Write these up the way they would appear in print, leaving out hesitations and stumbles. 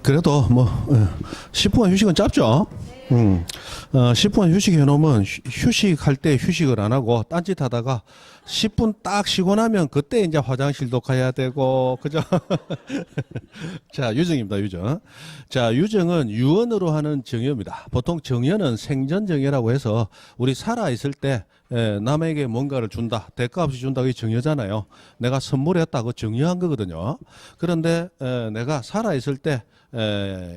그래도 뭐 10분간 휴식은 짧죠. 10분 휴식해 놓으면 휴식할 때 휴식을 안 하고 딴짓 하다가 10분 딱 쉬고 나면 그때 이제 화장실도 가야 되고 그죠? 자, 유정입니다. 유정. 자, 유정은 유언으로 하는 정여입니다. 보통 정여는 생전 정여라고 해서 우리 살아 있을 때 남에게 뭔가를 준다, 대가 없이 준다, 그게 정여잖아요. 내가 선물했다, 그 정여한 거거든요. 그런데 내가 살아 있을 때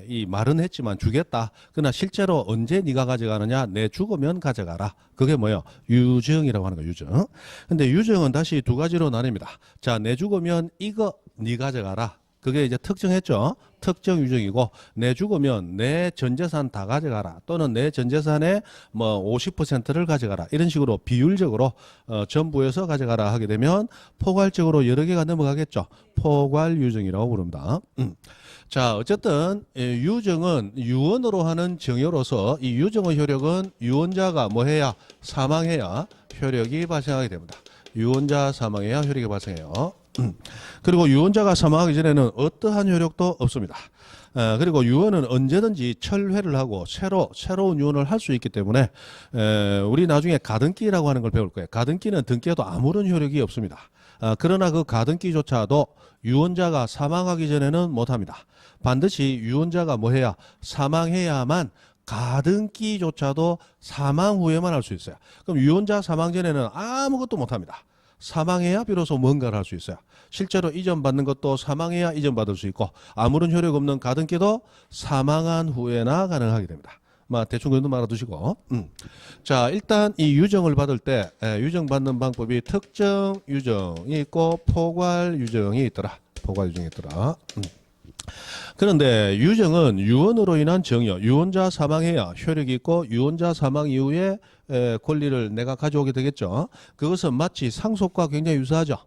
이 말은 했지만 주겠다. 그러나 실제로 언제 네가 가져가느냐? 내 죽으면 가져가라. 그게 뭐예요? 유정이라고 하는 거예요. 유정. 근데 유정은 다시 두 가지로 나뉩니다. 자, 내 죽으면 이거 네 가져가라. 그게 이제 특정했죠. 특정 유정이고, 내 죽으면 내 전 재산 다 가져가라. 또는 내 전 재산의 뭐 50%를 가져가라. 이런 식으로 비율적으로 전부에서 가져가라 하게 되면 포괄적으로 여러 개가 넘어가겠죠. 포괄 유정이라고 부릅니다. 자, 어쨌든 유정은 유언으로 하는 정여로서 이 유정의 효력은 유언자가 뭐 해야 사망해야 효력이 발생하게 됩니다. 유언자 사망해야 효력이 발생해요. 그리고 유언자가 사망하기 전에는 어떠한 효력도 없습니다. 그리고 유언은 언제든지 철회를 하고 새로운 유언을 할 수 있기 때문에 우리 나중에 가등기라고 하는 걸 배울 거예요. 가등기는 등기에도 아무런 효력이 없습니다. 그러나 그 가등기조차도 유언자가 사망하기 전에는 못합니다. 반드시 유언자가 뭐 해야 사망해야만 가등기조차도 사망 후에만 할 수 있어요. 그럼 유언자 사망 전에는 아무것도 못합니다. 사망해야 비로소 뭔가를 할 수 있어요. 실제로 이전받는 것도 사망해야 이전받을 수 있고 아무런 효력 없는 가등기도 사망한 후에나 가능하게 됩니다. 대충 그 정도 알아두시고. 자, 일단 이 유정을 받을 때 유정 받는 방법이 특정 유정이 있고 포괄 유정이 있더라. 포괄 유정이 있더라. 그런데 유정은 유언으로 인한 정여, 유언자 사망해야 효력이 있고 유언자 사망 이후에 권리를 내가 가져오게 되겠죠. 그것은 마치 상속과 굉장히 유사하죠.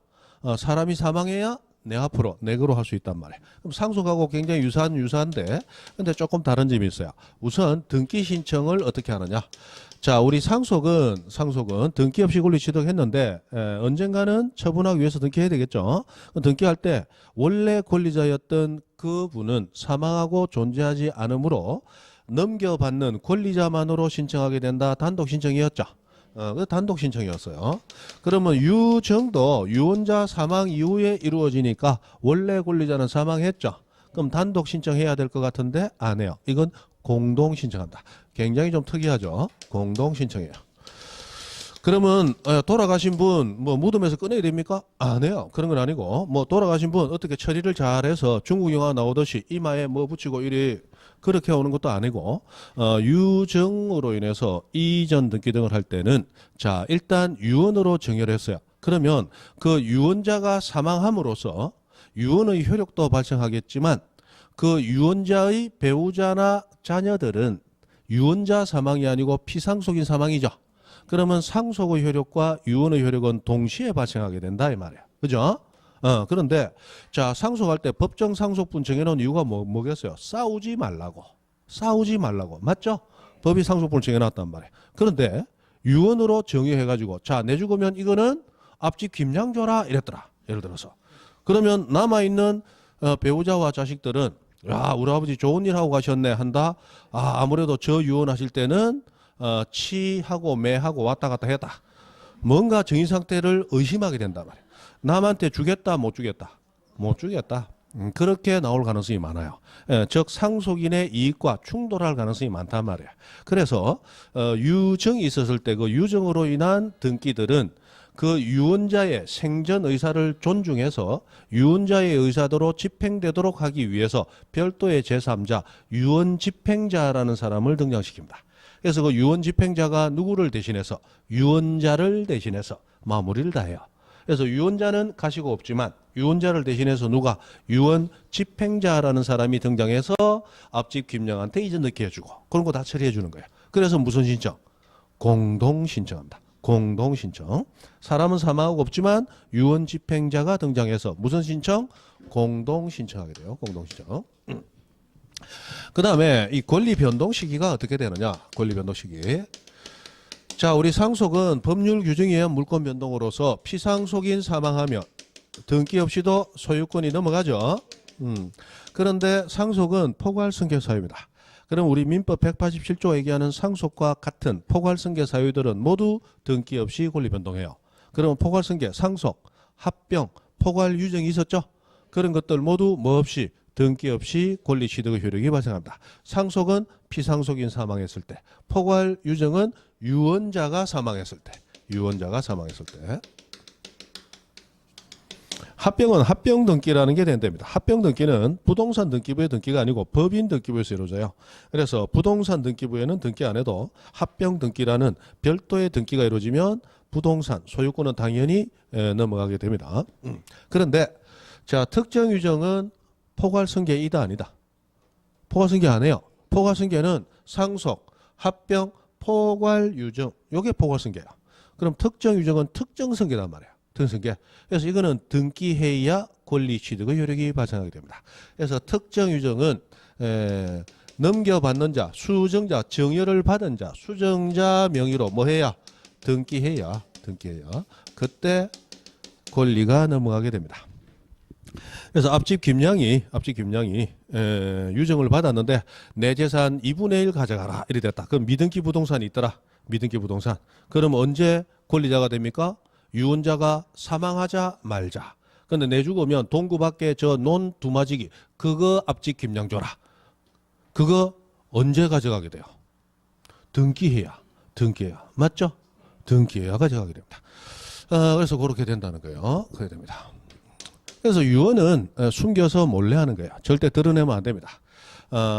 사람이 사망해야 내 앞으로 내거로 할 수 있단 말이에요. 그럼 상속하고 굉장히 유사한데 근데 조금 다른 점이 있어요. 우선 등기 신청을 어떻게 하느냐. 자, 우리 상속은 등기 없이 권리 취득했는데 언젠가는 처분하기 위해서 등기해야 되겠죠. 등기할 때 원래 권리자였던 그분은 사망하고 존재하지 않으므로 넘겨받는 권리자만으로 신청하게 된다. 단독 신청이었죠. 그 단독 신청이었어요. 그러면 유정도 유언자 사망 이후에 이루어지니까 원래 권리자는 사망했죠. 그럼 단독 신청해야 될 것 같은데 안 해요. 이건 공동 신청한다. 굉장히 좀 특이하죠. 공동 신청이에요. 그러면 돌아가신 분 뭐 무덤에서 꺼내야 됩니까? 안 해요. 그런 건 아니고 뭐 돌아가신 분 어떻게 처리를 잘해서 중국 영화 나오듯이 이마에 뭐 붙이고 이리 그렇게 오는 것도 아니고 유정으로 인해서 이전 등기 등을 할 때는 자, 일단 유언으로 정의를 했어요. 그러면 그 유언자가 사망함으로써 유언의 효력도 발생하겠지만 그 유언자의 배우자나 자녀들은 유언자 사망이 아니고 피상속인 사망이죠. 그러면 상속의 효력과 유언의 효력은 동시에 발생하게 된다 이 말이에요. 그죠? 그런데 자, 상속할 때 법정 상속분 정해놓은 이유가 뭐겠어요? 싸우지 말라고. 맞죠? 법이 상속분을 정해놨단 말이에요. 그런데 유언으로 정의해가지고 자, 내 죽으면 이거는 앞집 김장 줘라 이랬더라. 예를 들어서. 그러면 남아있는 배우자와 자식들은 야, 우리 아버지 좋은 일 하고 가셨네 한다. 아무래도 저 유언하실 때는 치하고 매하고 왔다 갔다 했다. 뭔가 정신 상태를 의심하게 된단 말이에요. 남한테 주겠다 못 주겠다. 못 주겠다. 그렇게 나올 가능성이 많아요. 즉 상속인의 이익과 충돌할 가능성이 많단 말이에요. 그래서 유정이 있었을 때 그 유정으로 인한 등기들은 그 유언자의 생전 의사를 존중해서 유언자의 의사대로 집행되도록 하기 위해서 별도의 제3자 유언 집행자라는 사람을 등장시킵니다. 그래서 그 유언 집행자가 누구를 대신해서 유언자를 대신해서 마무리를 다 해요. 그래서 유언자는 가시고 없지만 유언자를 대신해서 누가 유언 집행자라는 사람이 등장해서 앞집 김영한테 이전 넣게 해주고 그런 거 다 처리해 주는 거예요. 그래서 무슨 신청? 공동 신청합니다. 공동 신청. 사람은 사망하고 없지만 유언 집행자가 등장해서 무슨 신청? 공동 신청하게 돼요. 공동 신청. 그 다음에 이 권리 변동 시기가 어떻게 되느냐? 권리 변동 시기. 자, 우리 상속은 법률 규정에 의한 물권 변동으로서 피상속인 사망하면 등기 없이도 소유권이 넘어가죠. 그런데 상속은 포괄승계 사유입니다. 그럼 우리 민법 187조 얘기하는 상속과 같은 포괄승계 사유들은 모두 등기 없이 권리 변동해요. 그러면 포괄승계, 상속, 합병, 포괄유정이 있었죠? 그런 것들 모두 뭐 없이 등기 없이 권리 취득의 효력이 발생합니다. 상속은 피상속인 사망했을 때, 포괄유정은 유언자가 사망했을 때, 유언자가 사망했을 때. 합병은 합병 등기라는 게 된답니다. 합병 등기는 부동산 등기부의 등기가 아니고 법인 등기부에서 이루어져요. 그래서 부동산 등기부에는 등기 안 해도 합병 등기라는 별도의 등기가 이루어지면 부동산 소유권은 당연히 넘어가게 됩니다. 그런데 자, 특정 유정은 포괄승계이다 아니다. 포괄승계 안 해요. 포괄승계는 상속, 합병, 포괄유정, 요게 포괄승계야. 그럼 특정 유정은 특정승계란 말이야. 특정승계. 그래서 이거는 등기해야 권리 취득의 효력이 발생하게 됩니다. 그래서 특정 유정은 넘겨받는 자, 수정자, 정여를 받은 자, 수정자 명의로 뭐 해야? 등기해야 그때 권리가 넘어가게 됩니다. 그래서 앞집 김양이 유정을 받았는데 내 재산 2분의 1 가져가라 이래 됐다. 그럼 미등기 부동산이 있더라. 미등기 부동산. 그럼 언제 권리자가 됩니까? 유언자가 사망하자 말자. 근데 내 죽으면 동구 밖에 저 논 두마지기 그거 앞집 김양 줘라. 그거 언제 가져가게 돼요? 등기해야 맞죠? 등기해야 가져가게 됩니다. 그래서 그렇게 된다는 거예요. 그렇게 됩니다. 그래서 유언은 숨겨서 몰래 하는 거예요. 절대 드러내면 안 됩니다.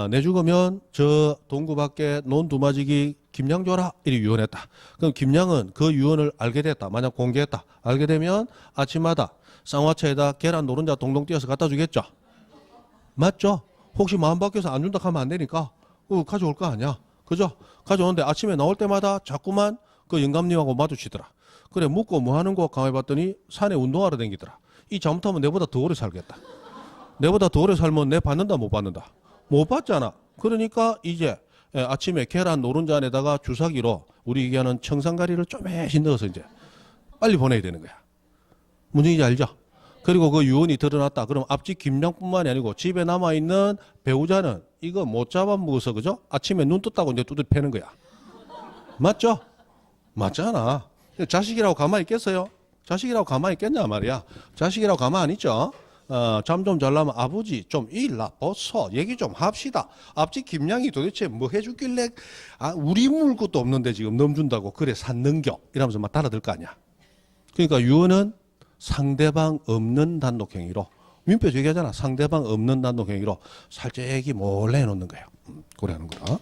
내 죽으면 저 동구 밖에 논 두마지기 김양 줘라 이리 유언했다. 그럼 김양은 그 유언을 알게 됐다. 만약 공개했다. 알게 되면 아침마다 쌍화차에다 계란 노른자 동동 띄어서 갖다 주겠죠. 맞죠? 혹시 마음 바뀌어서 안 준다 하면 안 되니까 가져올 거 아니야. 그죠? 가져오는데 아침에 나올 때마다 자꾸만 그 영감님하고 마주치더라. 그래 묻고 뭐 하는 거 가만히 봤더니 산에 운동하러 다니더라. 이 잘못하면 내보다 더 오래 살겠다. 내보다 더 오래 살면 내 받는다 못 받는다? 못 받잖아. 그러니까 이제 아침에 계란 노른자 안에다가 주사기로 우리 얘기하는 청산가리를 쪼매시 넣어서 이제 빨리 보내야 되는 거야. 문제인지 알죠? 그리고 그 유언이 드러났다. 그럼 앞집 김양뿐만이 아니고 집에 남아있는 배우자는 이거 못 잡아먹어서 그죠? 아침에 눈 떴다고 이제 두들 패는 거야. 맞죠? 맞잖아. 자식이라고 가만히 있겠어요? 자식이라고 가만히 있겠냐 말이야. 자식이라고 가만히 안 있죠. 잠 좀 잘라면 아버지 좀 일나 벗어 얘기 좀 합시다. 앞집 김양이 도대체 뭐 해주길래 우리 물 것도 없는데 지금 넘준다고 그래 샀는겨 이러면서 막 달아들 거 아니야. 그러니까 유언은 상대방 없는 단독행위로 민법에서 얘기하잖아. 상대방 없는 단독행위로 살짝이 몰래 해놓는 거예요. 그래 하는 거다.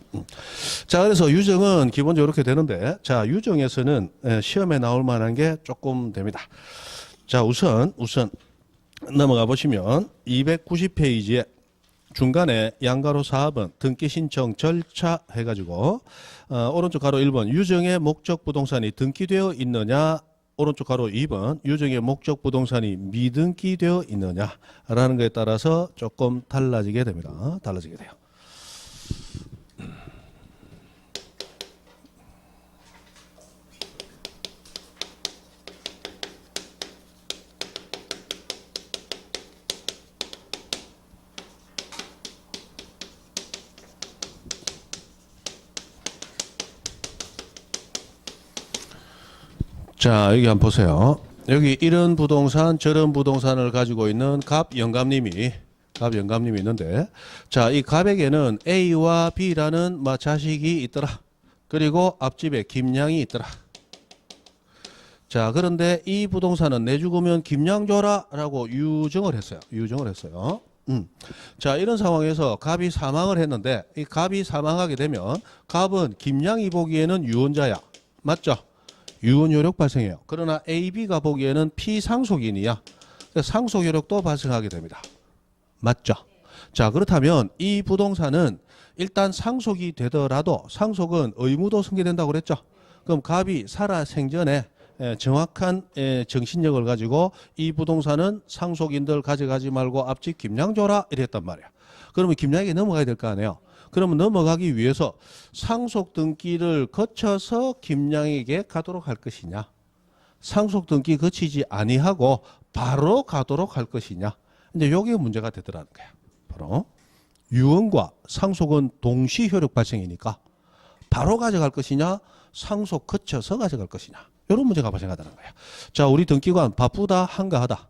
자, 그래서 유정은 기본적으로 이렇게 되는데, 자, 유정에서는 시험에 나올 만한 게 조금 됩니다. 자, 우선 넘어가 보시면 290페이지에 중간에 양가로 4번 등기 신청 절차 해가지고 오른쪽 가로 1번 유정의 목적 부동산이 등기되어 있느냐, 오른쪽 가로 2번 유정의 목적 부동산이 미등기되어 있느냐라는 것에 따라서 조금 달라지게 됩니다. 달라지게 돼요. 자, 여기 한번 보세요. 여기 이런 부동산, 저런 부동산을 가지고 있는 갑 영감님이 있는데, 자, 이 갑에게는 A와 B라는 자식이 있더라. 그리고 앞집에 김양이 있더라. 자, 그런데 이 부동산은 내 죽으면 김양 줘라 라고 유정을 했어요. 자, 이런 상황에서 갑이 사망을 했는데, 이 갑이 사망하게 되면 갑은 김양이 보기에는 유언자야. 맞죠? 유언 효력 발생해요. 그러나 A, B가 보기에는 피상속인이야. 상속 효력도 발생하게 됩니다. 맞죠? 자, 그렇다면 이 부동산은 일단 상속이 되더라도 상속은 의무도 승계된다고 그랬죠? 그럼 갑이 살아 생전에 정확한 정신력을 가지고 이 부동산은 상속인들 가져가지 말고 앞집 김양 줘라 이랬단 말이야. 그러면 김양에게 넘어가야 될 거 아니에요. 그러면 넘어가기 위해서 상속 등기를 거쳐서 김양에게 가도록 할 것이냐, 상속 등기 거치지 아니하고 바로 가도록 할 것이냐. 이제 여기 문제가 되더라는 거야. 바로 유언과 상속은 동시 효력 발생이니까 바로 가져갈 것이냐, 상속 거쳐서 가져갈 것이냐, 이런 문제가 발생하다는 거야. 자, 우리 등기관 바쁘다, 한가하다.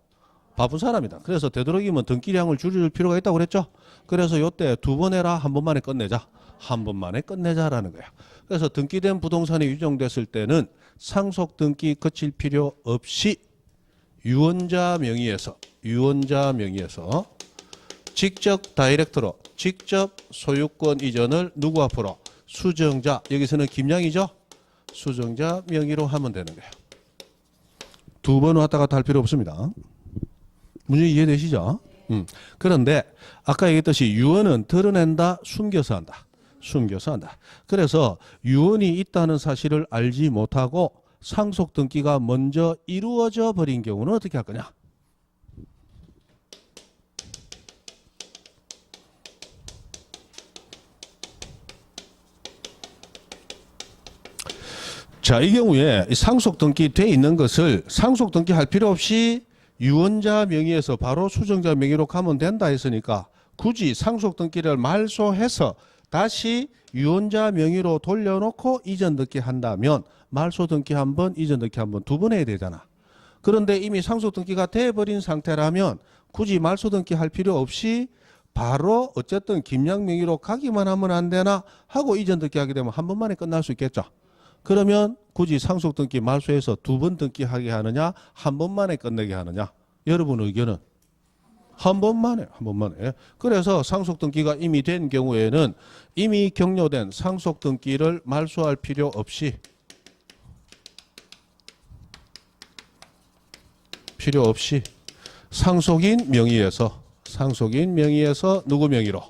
바쁜 사람이다. 그래서 되도록이면 등기량을 줄일 필요가 있다고 그랬죠. 그래서 요때 두 번 해라, 한 번만에 끝내자. 한 번만에 끝내자라는 거야. 그래서 등기된 부동산이 유정됐을 때는 상속 등기 거칠 필요 없이 유언자 명의에서 직접 다이렉트로 직접 소유권 이전을 누구 앞으로? 수정자, 여기서는 김양이죠. 수정자 명의로 하면 되는 거예요. 두 번 왔다 갔다 할 필요 없습니다. 문제 이해되시죠? 그런데 아까 얘기했듯이 유언은 드러낸다, 숨겨서 한다. 숨겨서 한다. 그래서 유언이 있다는 사실을 알지 못하고 상속 등기가 먼저 이루어져 버린 경우는 어떻게 할 거냐? 자, 이 경우에 상속 등기 돼 있는 것을 상속 등기 할 필요 없이 유언자 명의에서 바로 수정자 명의로 가면 된다 했으니까 굳이 상속 등기를 말소해서 다시 유언자 명의로 돌려놓고 이전 등기 한다면 말소 등기 한 번, 이전 등기 한 번, 두 번 해야 되잖아. 그런데 이미 상속 등기가 돼버린 상태라면 굳이 말소 등기 할 필요 없이 바로 어쨌든 김양 명의로 가기만 하면 안 되나 하고 이전 등기 하게 되면 한 번만에 끝날 수 있겠죠. 그러면 굳이 상속 등기 말소해서 두 번 등기하게 하느냐, 한 번만에 끝내게 하느냐. 여러분 의견은? 한 번만에. 그래서 상속 등기가 이미 된 경우에는 이미 격려된 상속 등기를 말소할 필요 없이 상속인 명의에서 누구 명의로?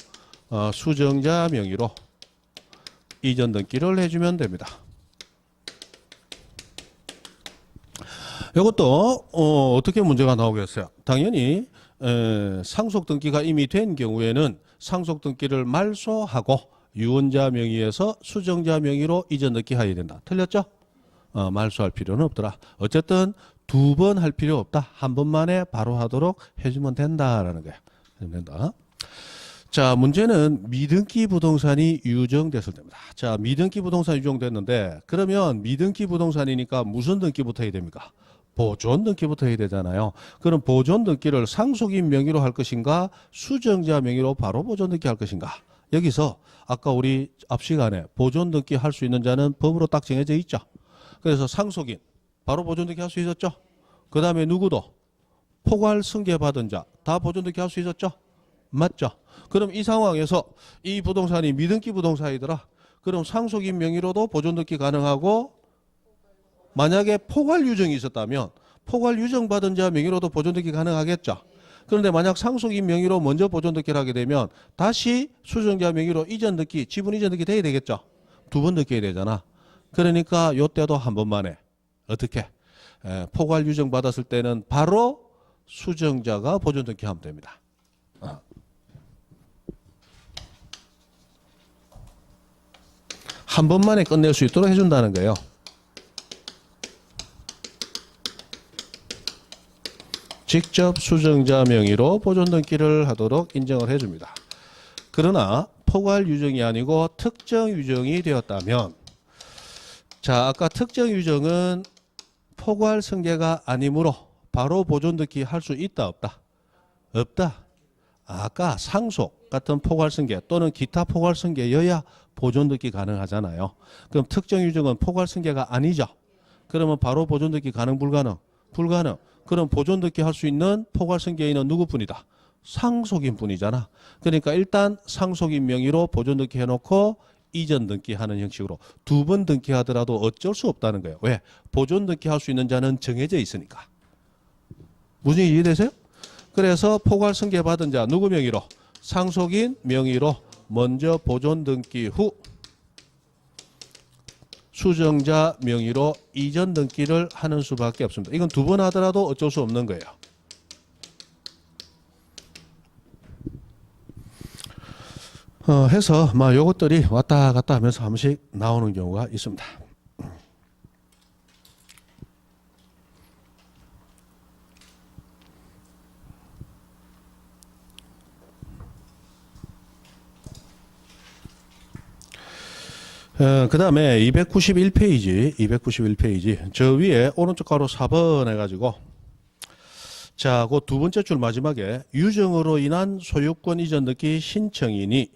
수정자 명의로 이전 등기를 해주면 됩니다. 이것도 어떻게 문제가 나오겠어요? 당연히 상속 등기가 이미 된 경우에는 상속 등기를 말소하고 유언자 명의에서 수정자 명의로 이전 등기해야 된다. 틀렸죠? 말소할 필요는 없더라. 어쨌든 두 번 할 필요 없다. 한 번만에 바로 하도록 해주면 된다라는 거야. 된다. 자, 문제는 미등기 부동산이 유정됐을 때입니다. 자, 미등기 부동산이 유정됐는데 그러면 미등기 부동산이니까 무슨 등기부터 해야 됩니까? 보존 등기부터 해야 되잖아요. 그럼 보존 등기를 상속인 명의로 할 것인가, 수정자 명의로 바로 보존 등기 할 것인가? 여기서 아까 우리 앞 시간에 보존 등기 할 수 있는 자는 법으로 딱 정해져 있죠. 그래서 상속인 바로 보존 등기 할 수 있었죠. 그 다음에 누구도 포괄 승계 받은 자 다 보존 등기 할 수 있었죠. 맞죠? 그럼 이 상황에서 이 부동산이 미등기 부동산이더라. 그럼 상속인 명의로도 보존 등기 가능하고 만약에 포괄 유정이 있었다면 포괄 유정 받은 자 명의로도 보존 등기 가능하겠죠. 그런데 만약 상속인 명의로 먼저 보존 등기를 하게 되면 다시 수정자 명의로 이전 등기, 지분 이전 등기 돼야 되겠죠. 두 번 등기해야 되잖아. 그러니까 요때도 한 번만에 어떻게 포괄 유정 받았을 때는 바로 수정자가 보존 등기하면 됩니다. 한 번만에 끝낼 수 있도록 해준다는 거예요. 직접 수정자 명의로 보존 등기를 하도록 인정을 해줍니다. 그러나 포괄 유정이 아니고 특정 유정이 되었다면, 자, 아까 특정 유정은 포괄 승계가 아니므로 바로 보존 등기 할 수 있다, 없다? 없다. 아까 상속 같은 포괄 승계 또는 기타 포괄 승계여야 보존 등기 가능하잖아요. 그럼 특정 유정은 포괄 승계가 아니죠. 그러면 바로 보존 등기 가능, 불가능? 불가능. 그럼 보존 등기 할 수 있는 포괄 승계인은 누구뿐이다? 상속인 뿐이잖아. 그러니까 일단 상속인 명의로 보존 등기 해놓고 이전 등기하는 형식으로 두 번 등기하더라도 어쩔 수 없다는 거예요. 왜? 보존 등기할 수 있는 자는 정해져 있으니까. 무슨 이해되세요? 그래서 포괄 승계 받은 자 누구 명의로? 상속인 명의로 먼저 보존 등기 후 수정자 명의로 이전 등기를 하는 수밖에 없습니다. 이건 두 번 하더라도 어쩔 수 없는 거예요. 해서 막 요것들이 왔다 갔다 하면서 한 번씩 나오는 경우가 있습니다. 그 다음에 291페이지 저 위에 오른쪽 가로 4번 해가지고 자, 그 두 번째 줄 마지막에 유정으로 인한 소유권 이전 등기 신청인이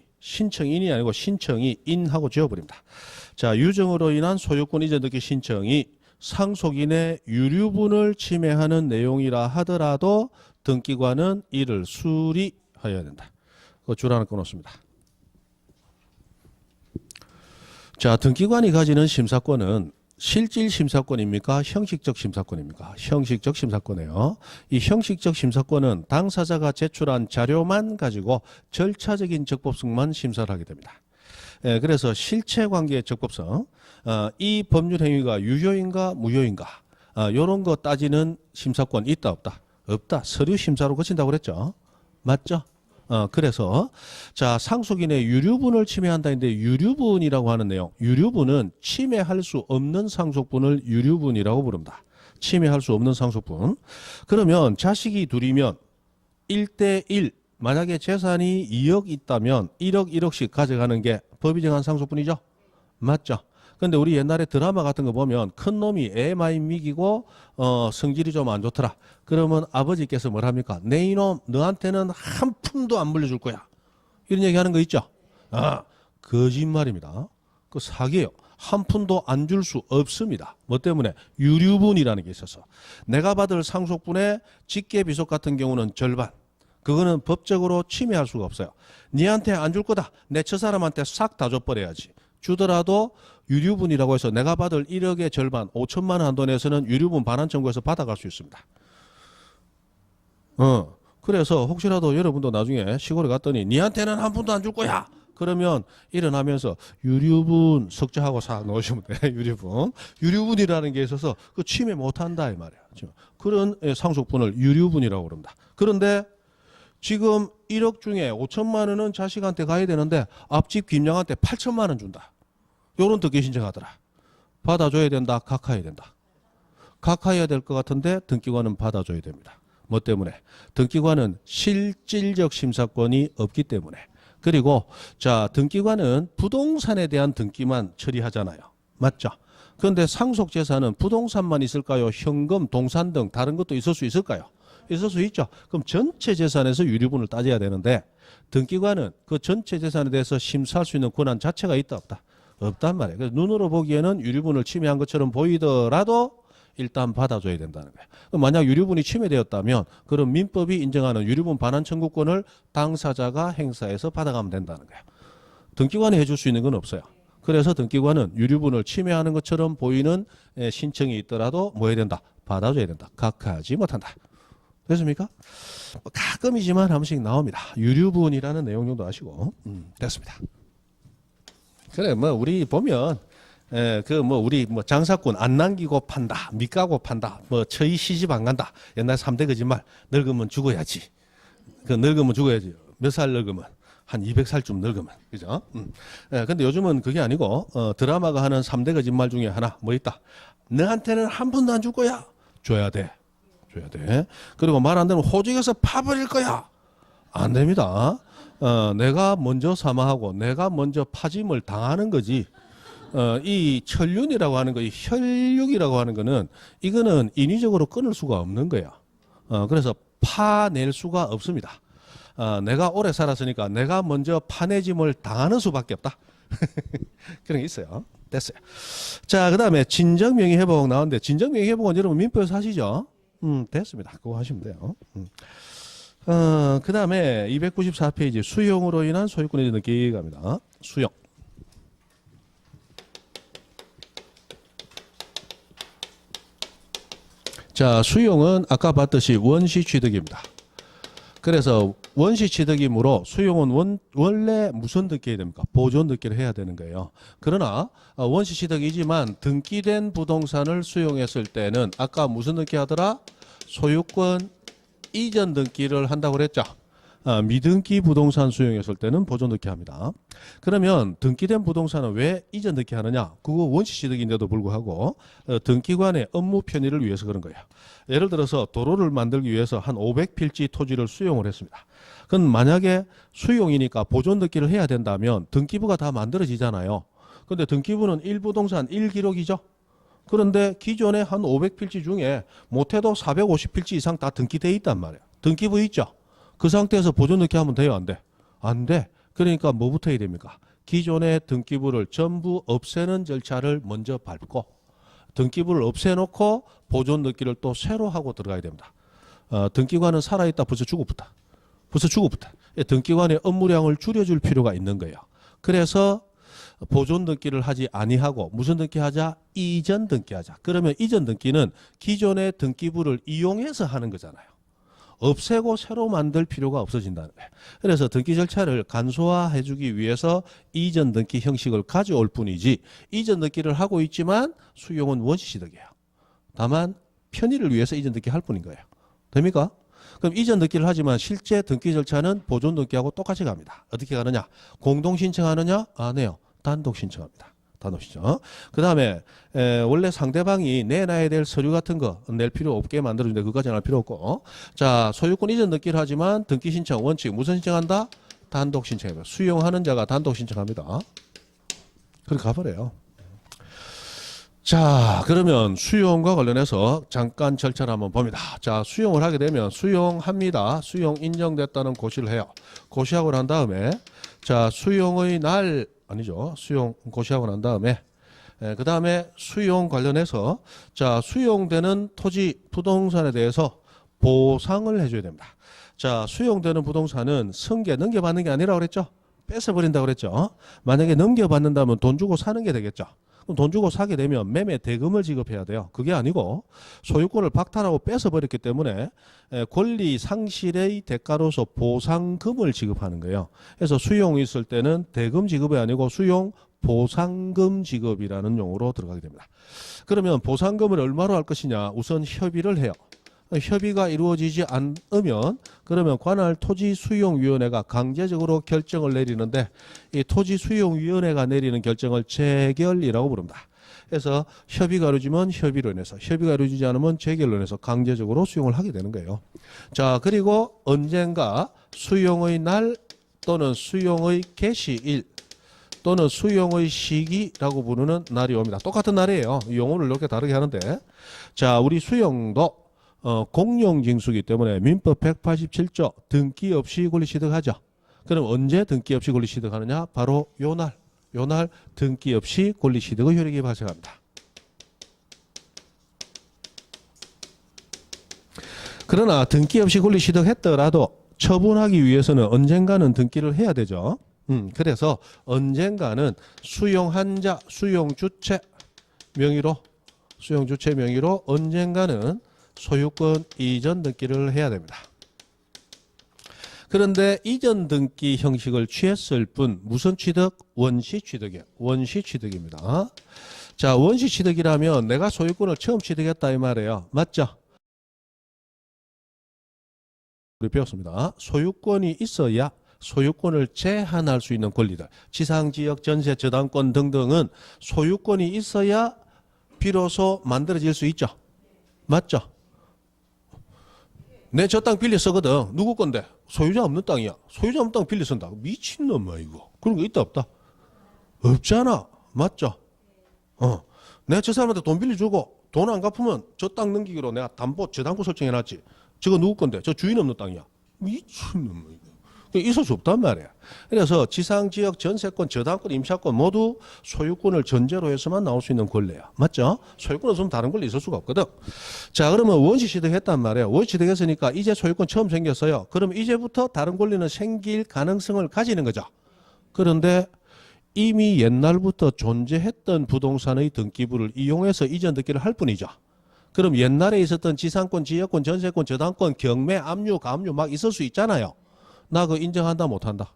아니고 신청이 인하고 지워버립니다. 자, 유정으로 인한 소유권 이전 등기 신청이 상속인의 유류분을 침해하는 내용이라 하더라도 등기관은 이를 수리하여야 된다. 그 줄 하나 끊었습니다. 자, 등기관이 가지는 심사권은 실질 심사권입니까? 형식적 심사권입니까? 형식적 심사권이에요. 이 형식적 심사권은 당사자가 제출한 자료만 가지고 절차적인 적법성만 심사를 하게 됩니다. 그래서 실체관계의 적법성, 이 법률 행위가 유효인가 무효인가 이런 거 따지는 심사권 있다 없다? 없다. 서류 심사로 거친다고 그랬죠. 맞죠? 그래서 자, 상속인의 유류분을 침해한다 했는데 유류분이라고 하는 내용, 유류분은 침해할 수 없는 상속분을 유류분이라고 부릅니다. 침해할 수 없는 상속분. 그러면 자식이 둘이면 1대1, 만약에 재산이 2억 있다면 1억 1억씩 가져가는 게 법이 정한 상속분이죠. 맞죠? 근데 우리 옛날에 드라마 같은 거 보면 큰 놈이 애 많이 미기고 성질이 좀 안 좋더라. 그러면 아버지께서 뭘 합니까? 내 이놈 너한테는 한 푼도 안 물려줄 거야. 이런 얘기 하는 거 있죠. 거짓말입니다. 그 사기예요. 한 푼도 안 줄 수 없습니다. 뭐 때문에? 유류분이라는 게 있어서. 내가 받을 상속분의 직계비속 같은 경우는 절반. 그거는 법적으로 침해할 수가 없어요. 니한테 안 줄 거다. 내 처사람한테 싹 다 줘버려야지. 주더라도 유류분이라고 해서 내가 받을 1억의 절반 5천만 원 한돈에서는 유류분 반환 청구해서 받아갈 수 있습니다. 그래서 혹시라도 여러분도 나중에 시골에 갔더니 니한테는 한 푼도 안 줄 거야. 그러면 일어나면서 유류분 석자하고 싹 넣으시면 돼. 유류분이라는 게 있어서 그 침해 못한다 이 말이야. 그런 상속분을 유류분이라고 그럽니다. 그런데 지금 1억 중에 5천만 원은 자식한테 가야 되는데 앞집 김양한테 8천만 원 준다. 요런 등기 신청하더라. 받아줘야 된다. 각하해야 된다. 각하해야 될 것 같은데 등기관은 받아줘야 됩니다. 뭐 때문에? 등기관은 실질적 심사권이 없기 때문에. 그리고 자, 등기관은 부동산에 대한 등기만 처리하잖아요. 맞죠? 그런데 상속재산은 부동산만 있을까요? 현금, 동산 등 다른 것도 있을 수 있을까요? 있을 수 있죠. 그럼 전체 재산에서 유류분을 따져야 되는데 등기관은 그 전체 재산에 대해서 심사할 수 있는 권한 자체가 있다 없다? 없단 말이에요. 그래서 눈으로 보기에는 유류분을 침해한 것처럼 보이더라도 일단 받아줘야 된다는 거예요. 그럼 만약 유류분이 침해되었다면 그럼 민법이 인정하는 유류분 반환 청구권을 당사자가 행사해서 받아가면 된다는 거예요. 등기관이 해줄 수 있는 건 없어요. 그래서 등기관은 유류분을 침해하는 것처럼 보이는 신청이 있더라도 뭐 해야 된다? 받아줘야 된다. 각하하지 못한다. 됐습니까? 가끔이지만 한 번씩 나옵니다. 유류분이라는 내용 정도 아시고 됐습니다. 그래 뭐 우리 보면 우리 장사꾼 안 남기고 판다, 밑가고 판다, 처이 시집 안 간다. 옛날 3대 거짓말. 늙으면 죽어야지. 그 늙으면 죽어야지. 몇 살 늙으면? 한 200살쯤 늙으면. 그죠? 근데 요즘은 그게 아니고 드라마가 하는 3대 거짓말 중에 하나 뭐 있다. 너한테는 한 푼도 안 줄 거야. 줘야 돼. 줘야 돼. 그리고 말 안 되면 호적에서 파버릴 거야. 안 됩니다. 내가 먼저 사망하고 내가 먼저 파짐을 당하는 거지. 이 천륜이라고 하는 거, 이 혈육이라고 하는 거는 이거는 인위적으로 끊을 수가 없는 거야. 그래서 파낼 수가 없습니다. 내가 오래 살았으니까 내가 먼저 파내짐을 당하는 수밖에 없다. 그런 게 있어요. 됐어요. 자, 그 다음에 진정명의회복 나왔는데 진정명의회복은 여러분 민법에서 하시죠? 됐습니다. 그거 하시면 돼요. 그 다음에 294페이지 수용으로 인한 소유권에 대한 느끼 갑니다. 수용. 자, 수용은 아까 봤듯이 원시 취득입니다. 그래서 원시 취득이므로 수용은 원래 무슨 등기해야 됩니까? 보존 등기를 해야 되는 거예요. 그러나 원시 취득이지만 등기된 부동산을 수용했을 때는 아까 무슨 등기 하더라? 소유권 이전 등기를 한다고 그랬죠. 미등기 부동산 수용했을 때는 보존 등기 합니다. 그러면 등기된 부동산은 왜 이전 등기 하느냐? 그거 원시 취득인데도 불구하고 등기관의 업무 편의를 위해서 그런 거예요. 예를 들어서 도로를 만들기 위해서 한 500필지 토지를 수용을 했습니다. 그건 만약에 수용이니까 보존 등기를 해야 된다면 등기부가 다 만들어지잖아요. 근데 등기부는 1부동산 1기록이죠. 그런데 기존에 한 500필지 중에 못해도 450필지 이상 다 등기돼 있단 말이야. 등기부 있죠. 그 상태에서 보존 넣기 하면 돼요, 안 돼? 안 돼. 그러니까 뭐부터 해야 됩니까? 기존의 등기부를 전부 없애는 절차를 먼저 밟고 등기부를 없애놓고 보존 넣기를 또 새로 하고 들어가야 됩니다. 등기관은 살아있다 벌써 죽어붙다. 벌써 죽어붙다. 등기관의 업무량을 줄여줄 필요가 있는 거예요. 그래서 보존 등기를 하지 아니하고 무슨 등기 하자? 이전 등기 하자. 그러면 이전 등기는 기존의 등기부를 이용해서 하는 거잖아요. 없애고 새로 만들 필요가 없어진다는 거예요. 그래서 등기 절차를 간소화해 주기 위해서 이전 등기 형식을 가져올 뿐이지 이전 등기를 하고 있지만 수용은 원시취득이에요. 다만 편의를 위해서 이전 등기 할 뿐인 거예요. 됩니까? 그럼 이전 등기를 하지만 실제 등기 절차는 보존 등기하고 똑같이 갑니다. 어떻게 가느냐? 공동 신청하느냐? 안 해요. 단독 신청합니다. 단독 신청. 그 다음에 원래 상대방이 내놔야 될 서류 같은 거 낼 필요 없게 만들어주는데 그거까지는 할 필요 없고 자 소유권 이전 등기를 하지만 등기 신청 원칙 무슨 신청한다? 단독 신청합니다. 수용하는 자가 단독 신청합니다. 그렇게 가버려요. 자 그러면 수용과 관련해서 잠깐 절차를 한번 봅니다. 자 수용을 하게 되면 수용합니다. 수용 인정됐다는 고시를 해요. 고시하고 난 다음에 자 수용의 날 아니죠. 수용 고시하고 난 다음에 그 다음에 수용 관련해서 자 수용되는 토지 부동산에 대해서 보상을 해줘야 됩니다. 자 수용되는 부동산은 승계 넘겨받는 게 아니라고 그랬죠. 뺏어버린다고 그랬죠. 만약에 넘겨받는다면 돈 주고 사는 게 되겠죠. 그럼 돈 주고 사게 되면 매매 대금을 지급해야 돼요. 그게 아니고 소유권을 박탈하고 뺏어버렸기 때문에 권리 상실의 대가로서 보상금을 지급하는 거예요. 그래서 수용이 있을 때는 대금 지급이 아니고 수용 보상금 지급이라는 용어로 들어가게 됩니다. 그러면 보상금을 얼마로 할 것이냐? 우선 협의를 해요. 협의가 이루어지지 않으면 그러면 관할 토지수용위원회가 강제적으로 결정을 내리는데 이 토지수용위원회가 내리는 결정을 재결이라고 부릅니다. 그래서 협의가 이루어지면 협의로 인해서 협의가 이루어지지 않으면 재결로 인해서 강제적으로 수용을 하게 되는 거예요. 자 그리고 언젠가 수용의 날 또는 수용의 개시일 또는 수용의 시기라고 부르는 날이 옵니다. 똑같은 날이에요. 용어를 이렇게 다르게 하는데 자 우리 수용도 공용징수이기 때문에 민법 187조 등기 없이 권리취득하죠. 그럼 언제 등기 없이 권리취득하느냐? 바로 요날 등기 없이 권리취득의 효력이 발생합니다. 그러나 등기 없이 권리취득했더라도 처분하기 위해서는 언젠가는 등기를 해야 되죠. 그래서 언젠가는 수용한 자, 수용주체 명의로 언젠가는 소유권 이전 등기를 해야 됩니다. 그런데 이전 등기 형식을 취했을 뿐 무슨 취득? 원시 취득이에요. 원시 취득입니다. 자, 원시 취득이라면 내가 소유권을 처음 취득했다 이 말이에요. 맞죠? 우리 배웠습니다. 소유권이 있어야 소유권을 제한할 수 있는 권리들, 지상지역, 전세, 저당권 등등은 소유권이 있어야 비로소 만들어질 수 있죠. 맞죠? 내 저 땅 빌려 쓰거든. 누구 건데? 소유자 없는 땅이야. 소유자 없는 땅 빌려 쓴다. 미친놈아 이거. 그런 거 있다 없다? 없잖아. 맞죠? 내가 저 사람한테 돈 빌려주고 돈 안 갚으면 저 땅 넘기기로 내가 저당권 설정해놨지. 저거 누구 건데? 저 주인 없는 땅이야. 미친놈아 이거. 있을 수 없단 말이야. 그래서 지상지역, 전세권, 저당권, 임차권 모두 소유권을 전제로 해서만 나올 수 있는 권리야. 맞죠? 소유권 없으면 다른 권리 있을 수가 없거든. 자, 그러면 원시 취득했단 말이에요. 원시 취득했으니까 이제 소유권 처음 생겼어요. 그럼 이제부터 다른 권리는 생길 가능성을 가지는 거죠. 그런데 이미 옛날부터 존재했던 부동산의 등기부를 이용해서 이전 등기를 할 뿐이죠. 그럼 옛날에 있었던 지상권, 지역권, 전세권, 저당권, 경매, 압류, 가압류 막 있을 수 있잖아요. 나 그거 인정한다 못한다?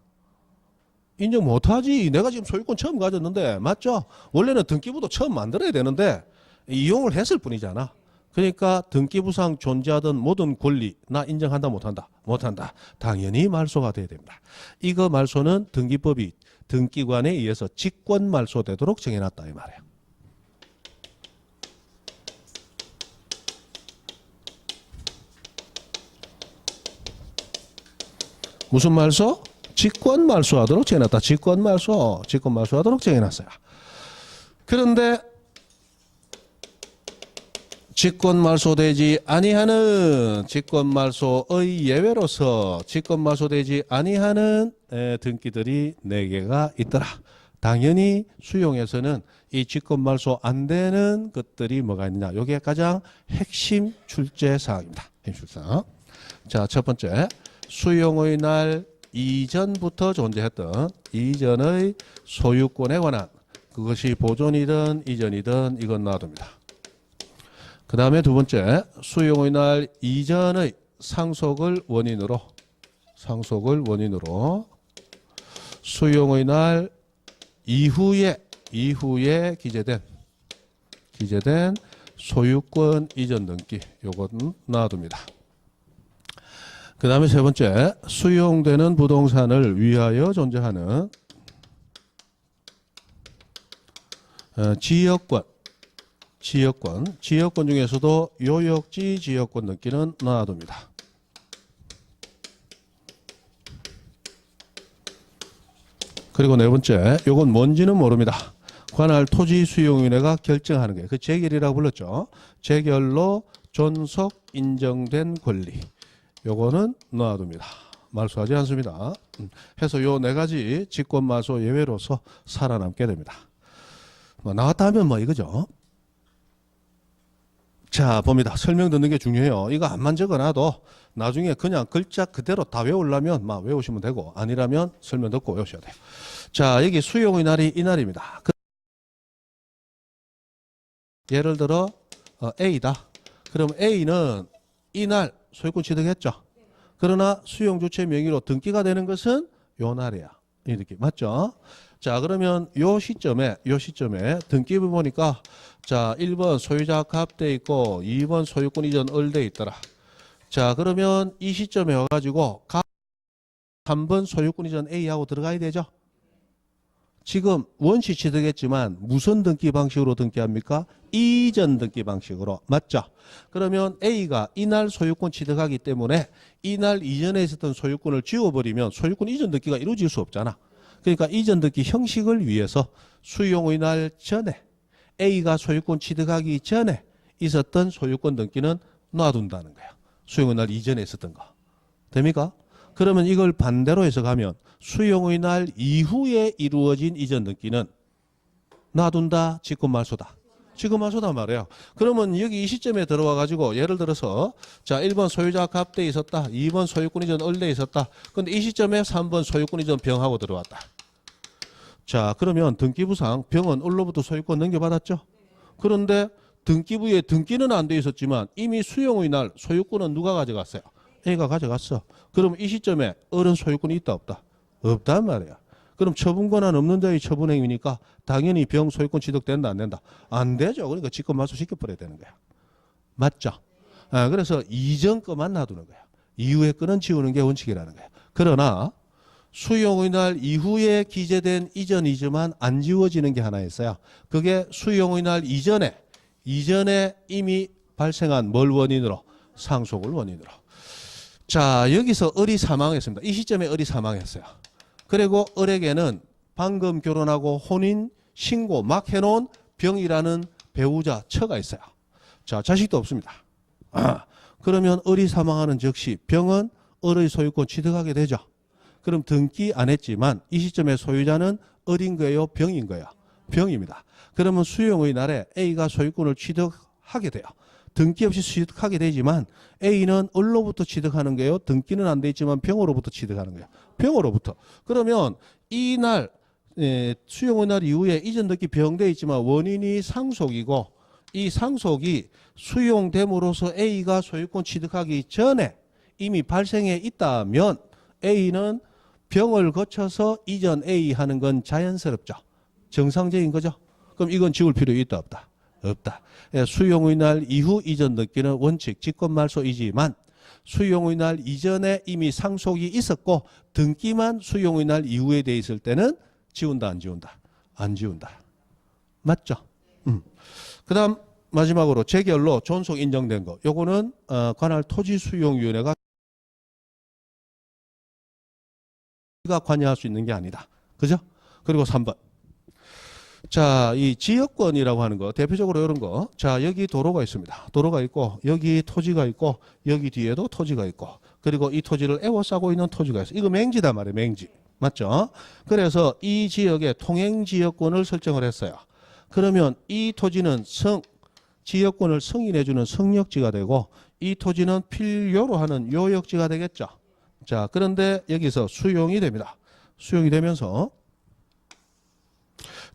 인정 못하지. 내가 지금 소유권 처음 가졌는데 맞죠? 원래는 등기부도 처음 만들어야 되는데 이용을 했을 뿐이잖아. 그러니까 등기부상 존재하던 모든 권리 나 인정한다 못한다? 못한다. 당연히 말소가 돼야 됩니다. 이거 말소는 등기법이 등기관에 의해서 직권 말소되도록 정해놨다 이 말이에요. 무슨 말소? 직권 말소하도록 정해놨다. 직권 말소하도록 정해놨어요. 그런데 직권말소되지 아니하는 직권말소의 예외로서 직권말소되지 아니하는 등기들이 4개가 있더라. 당연히 수용에서는 이 직권말소 안 되는 것들이 뭐가 있느냐. 이게 가장 핵심 출제사항입니다. 핵심 출제사항. 자, 첫 번째 수용의 날 이전부터 존재했던 이전의 소유권에 관한 그것이 보존이든 이전이든 이건 놔둡니다. 그 다음에 두 번째 수용의 날 이전의 상속을 원인으로 수용의 날 이후에 기재된 소유권 이전 등기 요건 놔둡니다. 그 다음에 세 번째 수용되는 부동산을 위하여 존재하는 지역권 중에서도 요역지 지역권 등기는 놔둡니다. 그리고 네 번째, 요건 뭔지는 모릅니다. 관할 토지 수용위원회가 결정하는 게 그 재결이라고 불렀죠. 재결로 존속 인정된 권리. 요거는 놔둡니다. 말소하지 않습니다. 해서 요 4가지 직권말소 예외로서 살아남게 됩니다. 나왔다 하면 뭐 이거죠. 자, 봅니다. 설명 듣는 게 중요해요. 이거 안만 적어놔도 나중에 그냥 글자 그대로 다 외우려면 막 외우시면 되고 아니라면 설명 듣고 외우셔야 돼요. 자, 여기 수용의 날이 이날입니다. 예를 들어 A다. 그럼 A는 이날 소유권 취득했죠. 그러나 수용 주체 명의로 등기가 되는 것은 요 날이야. 이 느낌 맞죠? 자, 그러면 요 시점에 등기부 보니까 자, 1번 소유자 갑돼 있고 2번 소유권 이전 을돼 있더라. 자, 그러면 이 시점에 와 가지고 갑 3번 소유권 이전 A하고 들어가야 되죠. 지금 원시 취득했지만 무슨 등기 방식으로 등기합니까? 이전 등기 방식으로. 맞죠? 그러면 A가 이날 소유권 취득하기 때문에 이날 이전에 있었던 소유권을 지워버리면 소유권 이전 등기가 이루어질 수 없잖아. 그러니까 이전 등기 형식을 위해서 수용의 날 전에 A가 소유권 취득하기 전에 있었던 소유권 등기는 놔둔다는 거야. 수용의 날 이전에 있었던 거. 됩니까? 그러면 이걸 반대로 해석하면 수용의 날 이후에 이루어진 이전 등기는 놔둔다, 직권말소다. 직권말소다 말이에요. 그러면 여기 이 시점에 들어와 가지고 예를 들어서 자, 1번 소유자 갑돼 있었다. 2번 소유권 이전 을돼 있었다. 근데 이 시점에 3번 소유권 이전 병하고 들어왔다. 자, 그러면 등기부상 병은 을로부터 소유권 넘겨받았죠. 그런데 등기부에 등기는 안 돼 있었지만 이미 수용의 날 소유권은 누가 가져갔어요? A가 가져갔어. 그럼 이 시점에 을은 소유권이 있다 없다? 없단 말이야. 그럼 처분 권한 없는 자의 처분 행위니까 당연히 병 소유권 취득된다 안 된다? 안 되죠. 그러니까 직권말소 시켜버려야 되는 거야. 맞죠? 그래서 이전 거만 놔두는 거야. 이후의 거는 지우는 게 원칙이라는 거야. 그러나 수용의 날 이후에 기재된 이전이지만 안 지워지는 게 하나 있어요. 그게 수용의 날 이전에 이미 발생한 뭘 원인으로? 상속을 원인으로. 자, 여기서 을이 사망했습니다. 이 시점에 을이 사망했어요. 그리고 을에게는 방금 결혼하고 혼인 신고 막 해놓은 병이라는 배우자 처가 있어요. 자, 자식도 없습니다. 그러면 을이 사망하는 즉시 병은 을의 소유권 취득하게 되죠. 그럼 등기 안 했지만 이 시점에 소유자는 을인 거예요? 병인 거예요? 병입니다. 그러면 수용의 날에 A가 소유권을 취득하게 돼요. 등기 없이 취득하게 되지만 A는 을로부터 취득하는 거예요. 등기는 안 돼 있지만 병으로부터 취득하는 거예요. 병으로부터. 그러면 이날 수용의 날 이후에 이전 등기 병돼 있지만 원인이 상속이고 이 상속이 수용됨으로써 A가 소유권 취득하기 전에 이미 발생해 있다면 A는 병을 거쳐서 이전 A 하는 건 자연스럽죠. 정상적인 거죠. 그럼 이건 지울 필요 있다 없다? 없다. 수용의 날 이후 이전 등기는 원칙 직권말소이지만 수용의 날 이전에 이미 상속이 있었고 등기만 수용의 날 이후에 돼 있을 때는 지운다 안 지운다? 안 지운다. 맞죠? 그다음 마지막으로 재결로 존속 인정된 거. 요거는 관할 토지수용위원회가 관여할 수 있는 게 아니다. 그죠? 그리고 3번. 자, 이 지역권이라고 하는 거, 대표적으로 이런 거. 자, 여기 도로가 있습니다. 도로가 있고, 여기 토지가 있고, 여기 뒤에도 토지가 있고, 그리고 이 토지를 에워싸고 있는 토지가 있어. 이거 맹지다 말이에요, 맹지. 맞죠? 그래서 이 지역에 통행지역권을 설정을 했어요. 그러면 이 토지는 지역권을 승인해주는 성역지가 되고, 이 토지는 필요로 하는 요역지가 되겠죠. 자, 그런데 여기서 수용이 됩니다. 수용이 되면서,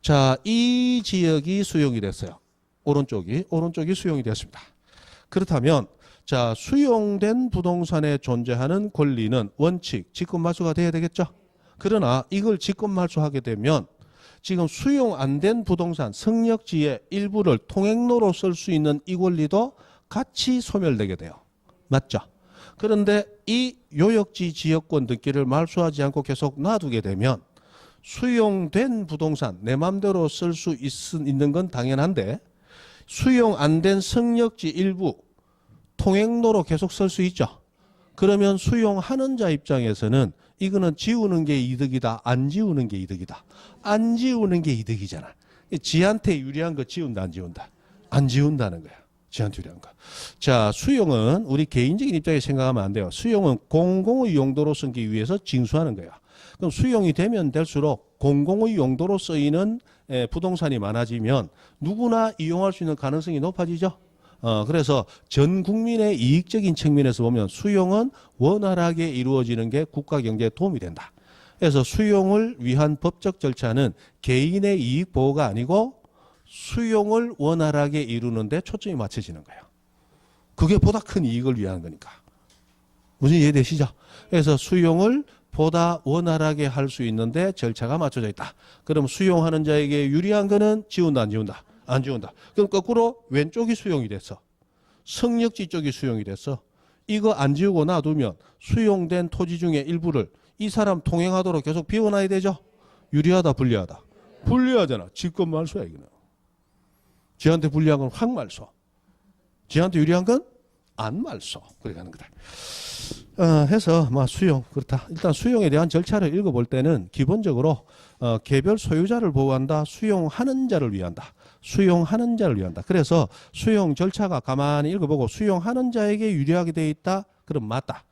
자, 이 지역이 수용이 됐어요. 오른쪽이 수용이 됐습니다. 그렇다면, 자, 수용된 부동산에 존재하는 권리는 원칙, 직권말소가 돼야 되겠죠? 그러나 이걸 직권말소하게 되면 지금 수용 안 된 부동산, 성역지의 일부를 통행로로 쓸 수 있는 이 권리도 같이 소멸되게 돼요. 맞죠? 그런데 이 요역지 지역권 등기를 말소하지 않고 계속 놔두게 되면 수용된 부동산, 내 마음대로 쓸 수 있는 건 당연한데 수용 안 된 성역지 일부 통행로로 계속 쓸 수 있죠. 그러면 수용하는 자 입장에서는 이거는 지우는 게 이득이다, 안 지우는 게 이득이다. 안 지우는 게 이득이잖아. 지한테 유리한 거 지운다, 안 지운다? 안 지운다는 거야. 지한테 유리한 거. 자, 수용은 우리 개인적인 입장에 생각하면 안 돼요. 수용은 공공의 용도로 쓰기 위해서 징수하는 거야. 그럼 수용이 되면 될수록 공공의 용도로 쓰이는 부동산이 많아지면 누구나 이용할 수 있는 가능성이 높아지죠. 그래서 전 국민의 이익적인 측면에서 보면 수용은 원활하게 이루어지는 게 국가 경제에 도움이 된다. 그래서 수용을 위한 법적 절차는 개인의 이익 보호가 아니고 수용을 원활하게 이루는 데 초점이 맞춰지는 거예요. 그게 보다 큰 이익을 위한 거니까. 무슨 이해되시죠? 그래서 수용을 보다 원활하게 할 수 있는데 절차가 맞춰져 있다. 그럼 수용하는 자에게 유리한 거는 지운다, 안 지운다? 안 지운다. 그럼 거꾸로 왼쪽이 수용이 됐어. 성역지 쪽이 수용이 됐어. 이거 안 지우고 놔두면 수용된 토지 중에 일부를 이 사람 통행하도록 계속 비워놔야 되죠. 유리하다, 불리하다? 불리하잖아. 직권말소야 이거는. 지한테 불리한 건 확 말소. 지한테 유리한 건 안 말소. 그래 가는 거다. 해서 수용 그렇다. 일단 수용에 대한 절차를 읽어볼 때는 기본적으로 개별 소유자를 보호한다. 수용하는 자를 위한다. 수용하는 자를 위한다. 그래서 수용 절차가 가만히 읽어보고 수용하는 자에게 유리하게 돼 있다. 그럼 맞다.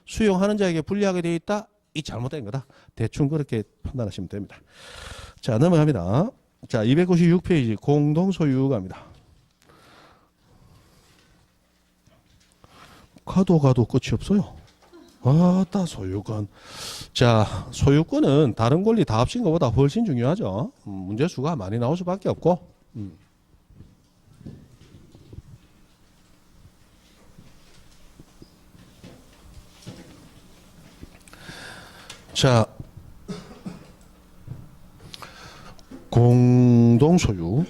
수용하는 자에게 불리하게 돼 있다. 이 잘못된 거다. 대충 그렇게 판단하시면 됩니다. 자, 넘어갑니다. 자, 296페이지 공동소유가입니다. 가도 끝이 없어요. 아따, 소유권. 자, 소유권은 다른 권리 다 합친 것보다 훨씬 중요하죠. 문제수가 많이 나올 수밖에 없고. 자, 공동소유.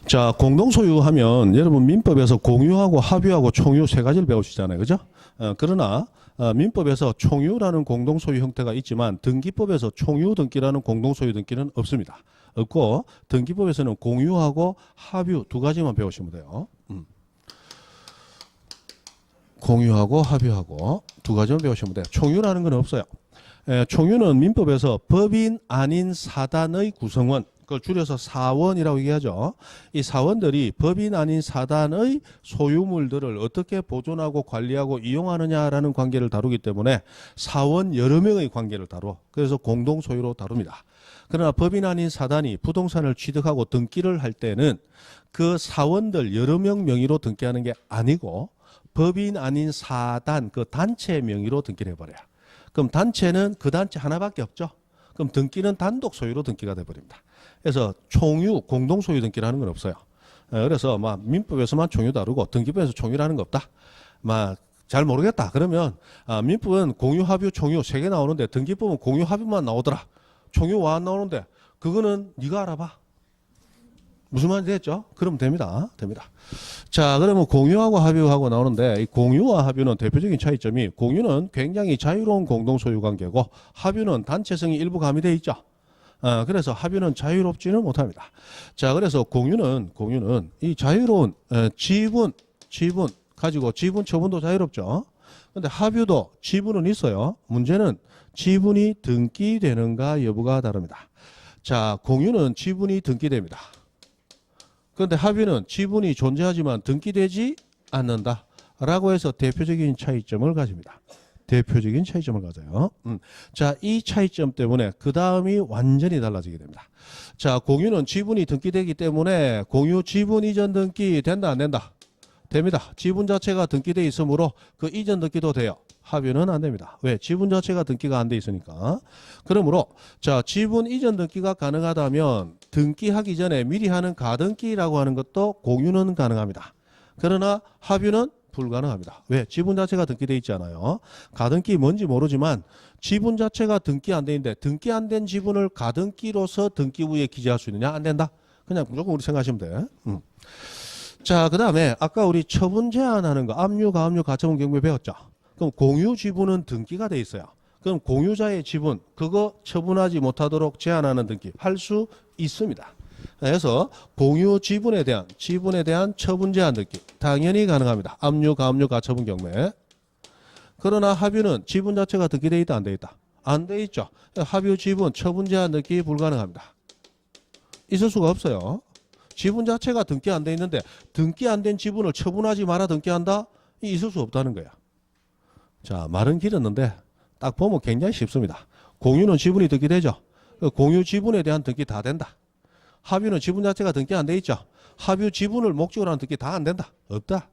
자, 공동소유하면 여러분 민법에서 공유하고 합유하고 총유 세 가지를 배우시잖아요. 그죠? 그러나 민법에서 총유라는 공동소유 형태가 있지만 등기법에서 총유 등기라는 공동소유 등기는 없습니다. 없고 등기법에서는 공유하고 합유 두 가지만 배우시면 돼요. 공유하고 합유하고 두 가지만 배우시면 돼요. 총유라는 건 없어요. 총유는 민법에서 법인 아닌 사단의 구성원, 그걸 줄여서 사원이라고 얘기하죠. 이 사원들이 법인 아닌 사단의 소유물들을 어떻게 보존하고 관리하고 이용하느냐라는 관계를 다루기 때문에 사원 여러 명의 관계를 다뤄. 그래서 공동소유로 다룹니다. 그러나 법인 아닌 사단이 부동산을 취득하고 등기를 할 때는 그 사원들 여러 명 명의로 등기하는 게 아니고 법인 아닌 사단 그 단체 명의로 등기를 해버려요. 그럼 단체는 그 단체 하나밖에 없죠. 그럼 등기는 단독 소유로 등기가 돼버립니다. 그래서 총유, 공동소유 등기라는 건 없어요. 그래서 민법에서만 총유 다루고 등기법에서 총유라는 거 없다. 잘 모르겠다. 그러면 민법은 공유, 합유, 총유 세 개 나오는데 등기법은 공유, 합유만 나오더라. 총유 와 안 나오는데 그거는 네가 알아봐. 무슨 말인지 됐죠? 그러면 됩니다. 자, 그러면 공유하고 합유하고 나오는데 이 공유와 합유는 대표적인 차이점이 공유는 굉장히 자유로운 공동소유 관계고 합유는 단체성이 일부 가미되어 있죠. 그래서 합유는 자유롭지는 못합니다. 자, 그래서 공유는 이 자유로운 지분 가지고 지분 처분도 자유롭죠. 근데 합유도 지분은 있어요. 문제는 지분이 등기되는가 여부가 다릅니다. 자, 공유는 지분이 등기됩니다. 그런데 합유는 지분이 존재하지만 등기되지 않는다 라고 해서 대표적인 차이점을 가집니다. 대표적인 차이점을 가져요. 자, 이 차이점 때문에 그 다음이 완전히 달라지게 됩니다. 자, 공유는 지분이 등기되기 때문에 공유 지분 이전 등기 된다 안 된다? 됩니다. 지분 자체가 등기되어 있으므로 그 이전 등기도 돼요. 합유는 안 됩니다. 왜? 지분 자체가 등기가 안 돼 있으니까. 그러므로 자, 지분 이전 등기가 가능하다면 등기하기 전에 미리 하는 가등기라고 하는 것도 공유는 가능합니다. 그러나 합유는 불가능합니다. 왜? 지분 자체가 등기되어 있잖아요. 가등기 뭔지 모르지만 지분 자체가 등기 안 돼 있는데 등기 안 된 지분을 가등기로서 등기부에 기재할 수 있느냐? 안 된다. 그냥 무조건 우리 생각하시면 돼. 자, 그 다음에 아까 우리 처분 제한하는 거 압류, 가압류, 가처분 경매 배웠죠. 그럼 공유 지분은 등기가 돼 있어요. 그럼 공유자의 지분 그거 처분하지 못하도록 제한하는 등기 할 수 있습니다. 그래서 공유 지분에 대한 처분 제한 등기 당연히 가능합니다. 압류, 가압류, 가처분 경매. 그러나 합유는 지분 자체가 등기돼 있다 안 돼 있다? 안 돼 있죠. 합유 지분 처분 제한 등기 불가능합니다. 있을 수가 없어요. 지분 자체가 등기 안 돼 있는데 등기 안 된 지분을 처분하지 마라 등기한다? 있을 수 없다는 거야. 자, 말은 길었는데 딱 보면 굉장히 쉽습니다. 공유는 지분이 등기되죠. 공유 지분에 대한 등기 다 된다. 합유는 지분 자체가 등기 안 돼 있죠. 합유 지분을 목적으로 하는 등기 다 안 된다. 없다.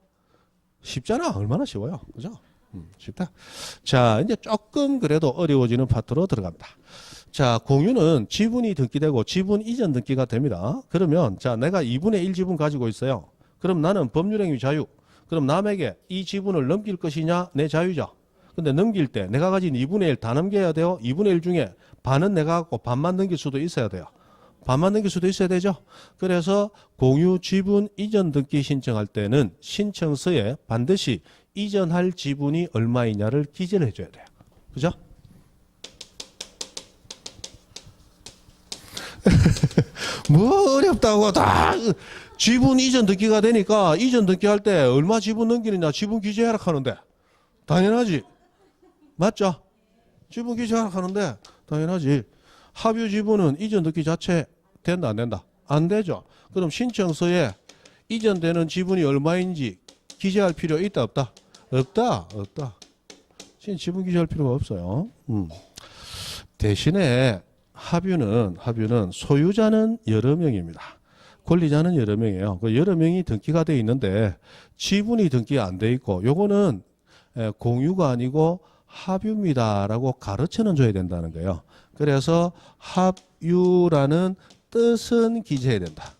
쉽잖아. 얼마나 쉬워요. 그죠? 쉽다. 자, 이제 조금 그래도 어려워지는 파트로 들어갑니다. 자, 공유는 지분이 등기되고 지분 이전 등기가 됩니다. 그러면 자, 내가 2분의 1 지분 가지고 있어요. 그럼 나는 법률행위 자유. 그럼 남에게 이 지분을 넘길 것이냐? 내 자유죠. 근데 넘길 때 내가 가진 2분의 1 다 넘겨야 돼요. 2분의 1 중에 반은 내가 갖고 반만 넘길 수도 있어야 돼요. 반만 넘길 수도 있어야 되죠. 그래서 공유 지분 이전 등기 신청할 때는 신청서에 반드시 이전할 지분이 얼마이냐를 기재를 해줘야 돼요. 그죠? 뭐 어렵다고 다 지분 이전 등기가 되니까 이전 등기할 때 얼마 지분 넘기느냐 지분 기재하라 하는데 당연하지. 맞죠? 지분 기재하라 하는데 당연하지. 합유 지분은 이전 등기 자체 된다 안 된다? 안 되죠. 그럼 신청서에 이전되는 지분이 얼마인지 기재할 필요 있다 없다? 없다. 지분 기재할 필요가 없어요. 대신에 합유는 소유자는 여러 명입니다. 권리자는 여러 명이에요. 그 여러 명이 등기가 돼 있는데 지분이 등기가 안 돼 있고 요거는 공유가 아니고 합유입니다라고 가르쳐는 줘야 된다는 거예요. 그래서 합유라는 뜻은 기재해야 된다.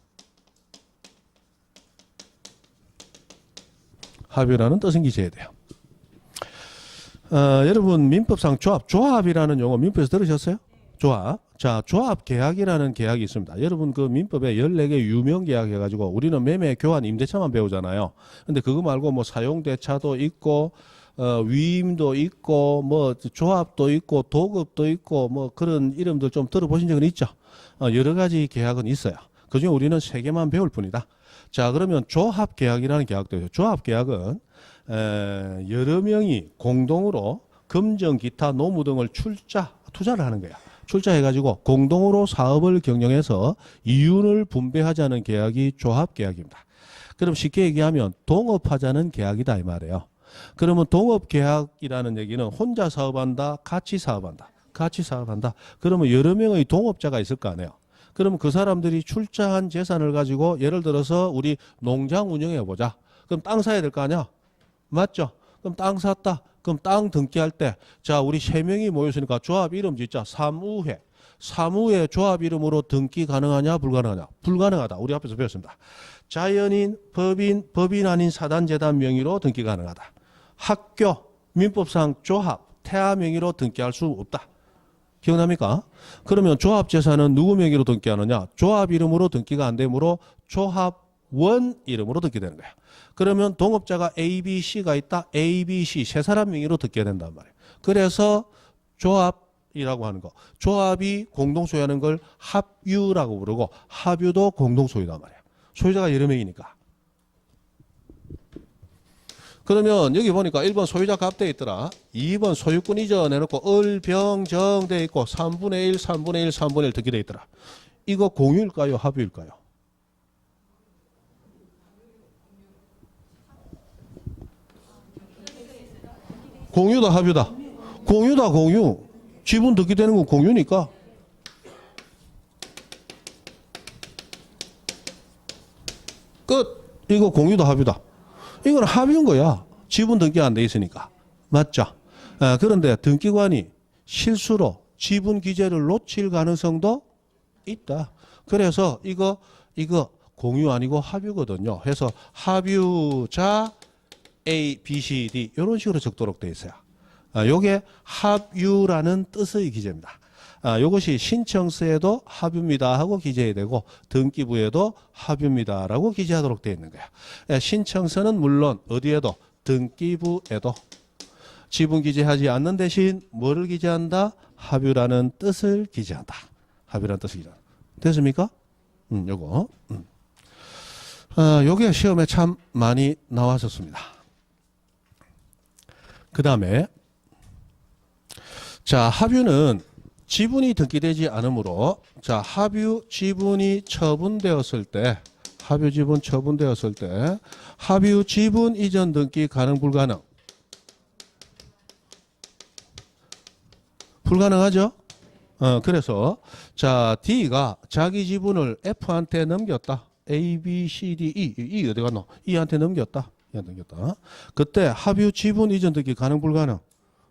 합유라는 뜻은 기재해야 돼요. 여러분 민법상 조합이라는 용어 민법에서 들으셨어요? 조합. 자, 조합 계약이라는 계약이 있습니다. 여러분 그 민법에 14개 유명 계약 해가지고 우리는 매매, 교환, 임대차만 배우잖아요. 근데 그거 말고 뭐 사용대차도 있고 위임도 있고 뭐 조합도 있고 도급도 있고 뭐 그런 이름들 좀 들어보신 적은 있죠. 여러 가지 계약은 있어요. 그중에 우리는 3개만 배울 뿐이다. 자, 그러면 조합 계약이라는 계약도 있어요. 조합 계약은 여러 명이 공동으로 금전, 기타, 노무 등을 투자를 하는 거야. 출자해가지고 공동으로 사업을 경영해서 이윤을 분배하자는 계약이 조합 계약입니다. 그럼 쉽게 얘기하면 동업하자는 계약이다 이 말이에요. 그러면 동업 계약이라는 얘기는 혼자 사업한다, 같이 사업한다. 그러면 여러 명의 동업자가 있을 거 아니에요. 그러면 그 사람들이 출자한 재산을 가지고 예를 들어서 우리 농장 운영해 보자. 그럼 땅 사야 될 거 아니야? 맞죠? 그럼 땅 샀다. 그럼 땅 등기할 때, 자, 우리 3명이 모였으니까 조합 이름 짓자. 사무회. 사무회 조합 이름으로 등기 가능하냐, 불가능하냐? 불가능하다. 우리 앞에서 배웠습니다. 자연인, 법인 아닌 사단재단 명의로 등기 가능하다. 학교, 민법상 조합, 태아 명의로 등기할 수 없다. 기억납니까? 그러면 조합 재산은 누구 명의로 등기하느냐? 조합 이름으로 등기가 안 되므로 조합원 이름으로 등기되는 거야. 그러면 동업자가 A, B, C가 있다. A, B, C 세 사람 명의로 등기해야 된단 말이에요. 그래서 조합이라고 하는 거. 조합이 공동소유하는 걸 합유라고 부르고 합유도 공동소유단 말이에요. 소유자가 여러 명이니까. 그러면 여기 보니까 1번 소유자 값 돼 있더라. 2번 소유권 이전해놓고 을병정 돼 있고 3분의 1, 3분의 1, 3분의 1 듣게 돼 있더라. 이거 공유일까요? 합유일까요? 공유다 합유다. 공유다 공유. 지분 듣게 되는 건 공유니까. 끝. 이거 공유다 합유다. 이건 합의인 거야. 지분 등기 안 돼 있으니까. 맞죠? 그런데 등기관이 실수로 지분 기재를 놓칠 가능성도 있다. 그래서 이거 공유 아니고 합유거든요. 해서 합유자 A, B, C, D 이런 식으로 적도록 되어 있어요. 요게 합유라는 뜻의 기재입니다. 이것이 신청서에도 합유입니다 하고 기재해야 되고 등기부에도 합유입니다라고 기재하도록 되어 있는 거야. 신청서는 물론 어디에도 등기부에도 지분 기재하지 않는 대신 뭐를 기재한다? 합유라는 뜻을 기재한다. 합유라는 뜻을 기재한다. 됐습니까? 요거. 요게 시험에 참 많이 나왔었습니다. 그 다음에 자 합유는 지분이 등기되지 않으므로 자 합유 지분이 처분되었을 때 합유 지분 처분되었을 때 합유 지분 이전 등기 가능 불가능? 불가능하죠? 그래서 자 D가 자기 지분을 F한테 넘겼다. A, B, C, D, E 어디 갔노? E한테 넘겼다. 그때 합유 지분 이전 등기 가능 불가능?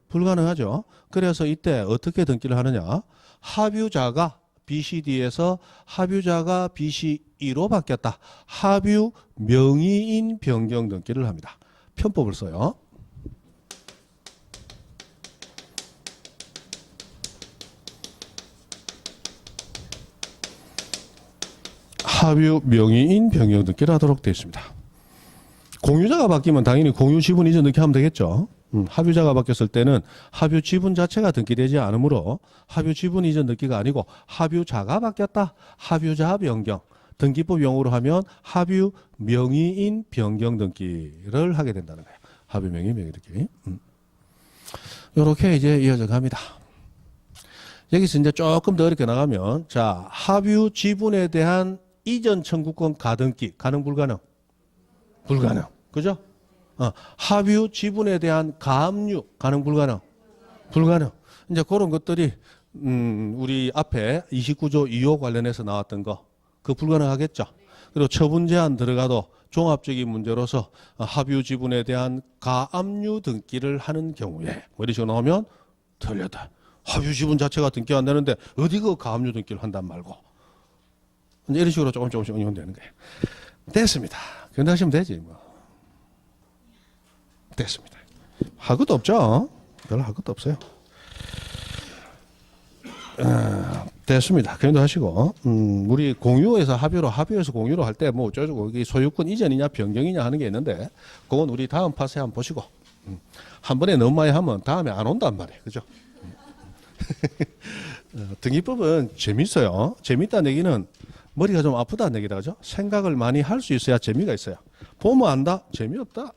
불가능하죠. 그래서 이때 어떻게 등기를 하느냐? 합유자가 BCD에서 합유자가 BCE로 바뀌었다. 합유 명의인 변경 등기를 합니다. 편법을 써요. 합유 명의인 변경 등기를 하도록 되어 있습니다. 공유자가 바뀌면 당연히 공유 지분 이전 등기 하면 되겠죠. 합유자가 바뀌었을 때는 합유 지분 자체가 등기되지 않으므로 합유 지분 이전 등기가 아니고 합유자가 바뀌었다. 합유자 변경. 등기법 용어로 하면 합유 명의인 변경 등기를 하게 된다는 거예요. 합유 명의인 변경 등기. 이렇게 이제 이어져 갑니다. 여기서 이제 조금 더 어렵게 나가면 자 합유 지분에 대한 이전 청구권 가등기 가능 불가능? 불가능. 그죠? 합유 지분에 대한 가압류 가능 불가능? 불가능. 이제 그런 것들이 우리 앞에 29조 2호 관련해서 나왔던 거 그 불가능하겠죠. 그리고 처분 제한 들어가도 종합적인 문제로서 합유 지분에 대한 가압류 등기를 하는 경우에 뭐 이런 식으로 나오면 틀렸다. 합유 지분 자체가 등기 안 되는데 어디 그 가압류 등기를 한단 말고 이런 식으로 조금씩 응용되는 거예요. 됐습니다. 견뎌하시면 되지 뭐. 됐습니다. 할 것도 없죠. 별로 할 것도 없어요. 됐습니다. 견뎌하시고 우리 공유에서 합유에서 공유로 할 때 뭐 어쩌고 이게 소유권 이전이냐 변경이냐 하는 게 있는데 그건 우리 다음 파트에 한번 보시고 한 번에 너무 많이 하면 다음에 안 온단 말이에요. 그죠? 등기법은 재밌어요. 재밌다는 얘기는 머리가 좀 아프다는 얘기다. 그죠? 생각을 많이 할 수 있어야 재미가 있어요. 보면 안다? 재미없다?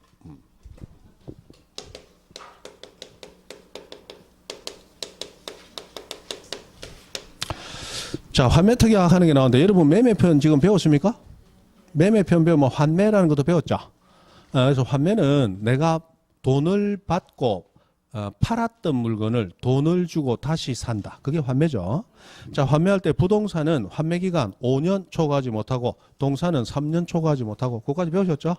자, 환매특약 하는 게 나오는데 여러분 매매편 지금 배웠습니까? 매매편 배우면 환매라는 것도 배웠죠. 그래서 환매는 내가 돈을 받고 팔았던 물건을 돈을 주고 다시 산다. 그게 환매죠. 자, 환매할 때 부동산은 환매기간 5년 초과하지 못하고 동산은 3년 초과하지 못하고 그거까지 배우셨죠?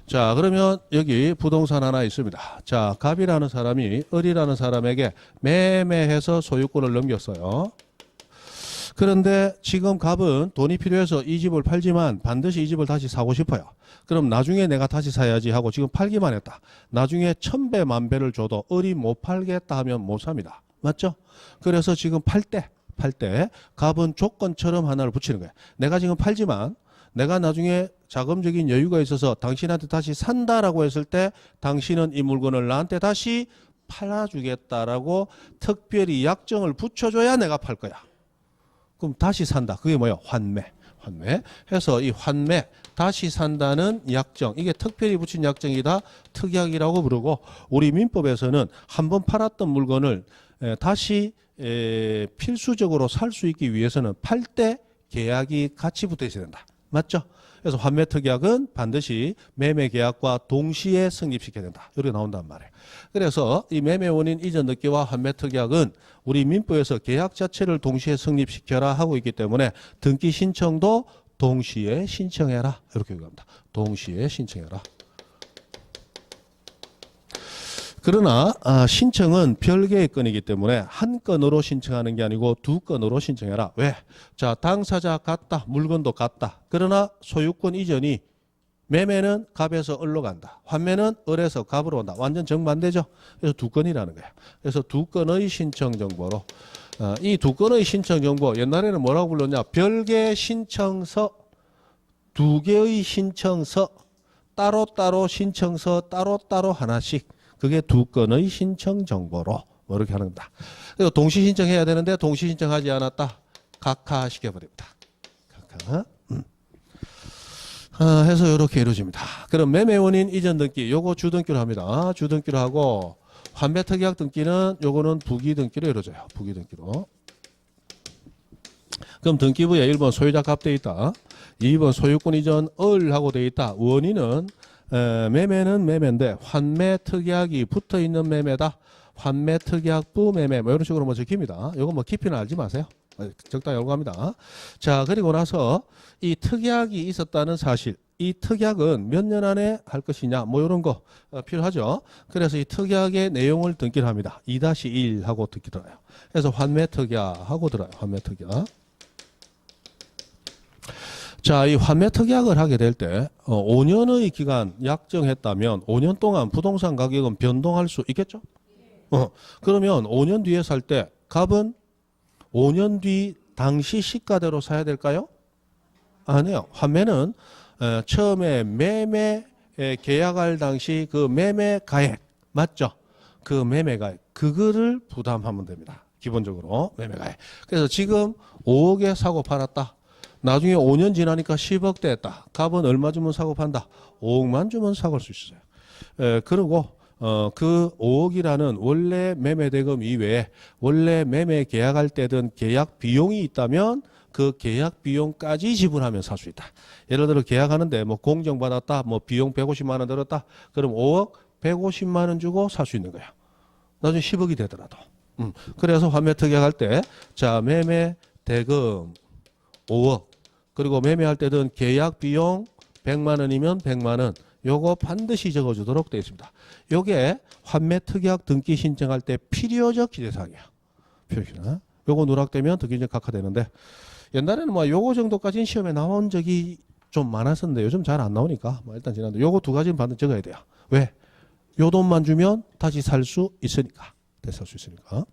자, 그러면 여기 부동산 하나 있습니다. 자, 갑이라는 사람이 을이라는 사람에게 매매해서 소유권을 넘겼어요. 그런데 지금 갑은 돈이 필요해서 이 집을 팔지만 반드시 이 집을 다시 사고 싶어요. 그럼 나중에 내가 다시 사야지 하고 지금 팔기만 했다. 나중에 1000배 만배를 줘도 을이 못 팔겠다 하면 못 삽니다. 맞죠? 그래서 지금 팔 때 갑은 조건처럼 하나를 붙이는 거예요. 내가 지금 팔지만 내가 나중에 자금적인 여유가 있어서 당신한테 다시 산다라고 했을 때 당신은 이 물건을 나한테 다시 팔아주겠다라고 특별히 약정을 붙여줘야 내가 팔 거야. 그럼 다시 산다. 그게 뭐야? 환매. 환매. 해서 이 환매 다시 산다는 약정, 이게 특별히 붙인 약정이 다 특약이라고 부르고, 우리 민법에서는 한번 팔았던 물건을 다시 필수적으로 살 수 있기 위해서는 팔 때 계약이 같이 붙어 있어야 된다. 맞죠? 그래서 환매 특약은 반드시 매매 계약과 동시에 성립시켜야 된다. 이렇게 나온단 말이에요. 그래서 이 매매 원인 이전 등기와 환매 특약은 우리 민법에서 계약 자체를 동시에 성립시켜라 하고 있기 때문에 등기 신청도 동시에 신청해라. 이렇게 얘기합니다. 동시에 신청해라. 그러나 신청은 별개의 건이기 때문에 한 건으로 신청하는 게 아니고 두 건으로 신청해라. 왜? 자, 당사자 같다. 물건도 같다. 그러나 소유권 이전이 매매는 갑에서 을로 간다. 환매는 을에서 갑으로 온다. 완전 정반대죠. 그래서 두 건이라는 거예요. 그래서 두 건의 신청 정보로 이 두 건의 신청 정보 옛날에는 뭐라고 불렀냐? 별개 신청서, 두 개의 신청서, 따로따로 신청서 따로따로 하나씩, 그게 두 건의 신청 정보로 뭐 이렇게 하는 겁니다. 그리고 동시 신청해야 되는데 동시 신청하지 않았다. 각하 시켜버립니다. 각하. 해서 이렇게 이루어집니다. 그럼 매매 원인 이전 등기, 요거 주등기로 합니다. 주등기로 하고, 환매 특약 등기는 요거는 부기 등기로 이루어져요. 부기 등기로. 그럼 등기부에 1번 소유자 갑 돼 있다. 2번 소유권 이전 을하고 돼 있다. 원인은 매매는 매매인데 환매 특약이 붙어 있는 매매다. 환매 특약부 매매 뭐 이런 식으로 뭐 적힙니다. 요거 뭐 깊이는 알지 마세요. 적당히 알고 합니다. 자, 그리고 나서 이 특약이 있었다는 사실, 이 특약은 몇 년 안에 할 것이냐 뭐 이런 거 필요하죠. 그래서 이 특약의 내용을 등기를 합니다. 2-1 하고 등기 들어요. 그래서 환매 특약하고 들어요. 환매 특약. 자, 이 환매 특약을 하게 될 때 5년의 기간 약정했다면 5년 동안 부동산 가격은 변동할 수 있겠죠? 그러면 5년 뒤에 살 때 갑은 5년 뒤 당시 시가대로 사야 될까요? 아니요. 환매는 처음에 매매 계약할 당시 그 매매 가액 맞죠? 그 매매 가액 그거를 부담하면 됩니다. 기본적으로 매매 가액. 그래서 지금 5억에 사고 팔았다. 나중에 5년 지나니까 10억 됐다. 갑은 얼마 주면 사고 판다? 5억만 주면 사고할 수 있어요. 그리고 그 5억이라는 원래 매매 대금 이외에 원래 매매 계약할 때든 계약 비용이 있다면 그 계약 비용까지 지불하면 살 수 있다. 예를 들어 계약하는데 뭐 공정 받았다, 뭐 비용 150만 원 들었다. 그럼 5억 150만 원 주고 살 수 있는 거야. 나중에 10억이 되더라도. 그래서 환매 특약할 때 자, 매매 대금 5억 그리고 매매할 때든 계약 비용 100만 원이면 100만 원. 요거 반드시 적어주도록 되어 있습니다. 요게 환매 특약 등기 신청할 때 필요적 기재사항이야. 필요적. 요거 누락되면 등기인증 각하되는데 옛날에는 뭐 요거 정도까지는 시험에 나온 적이 좀 많았었는데 요즘 잘 안 나오니까 뭐 일단 지난데 요거 두 가지는 반드시 적어야 돼요. 왜? 요 돈만 주면 다시 살 수 있으니까. 다시 살 수 있으니까.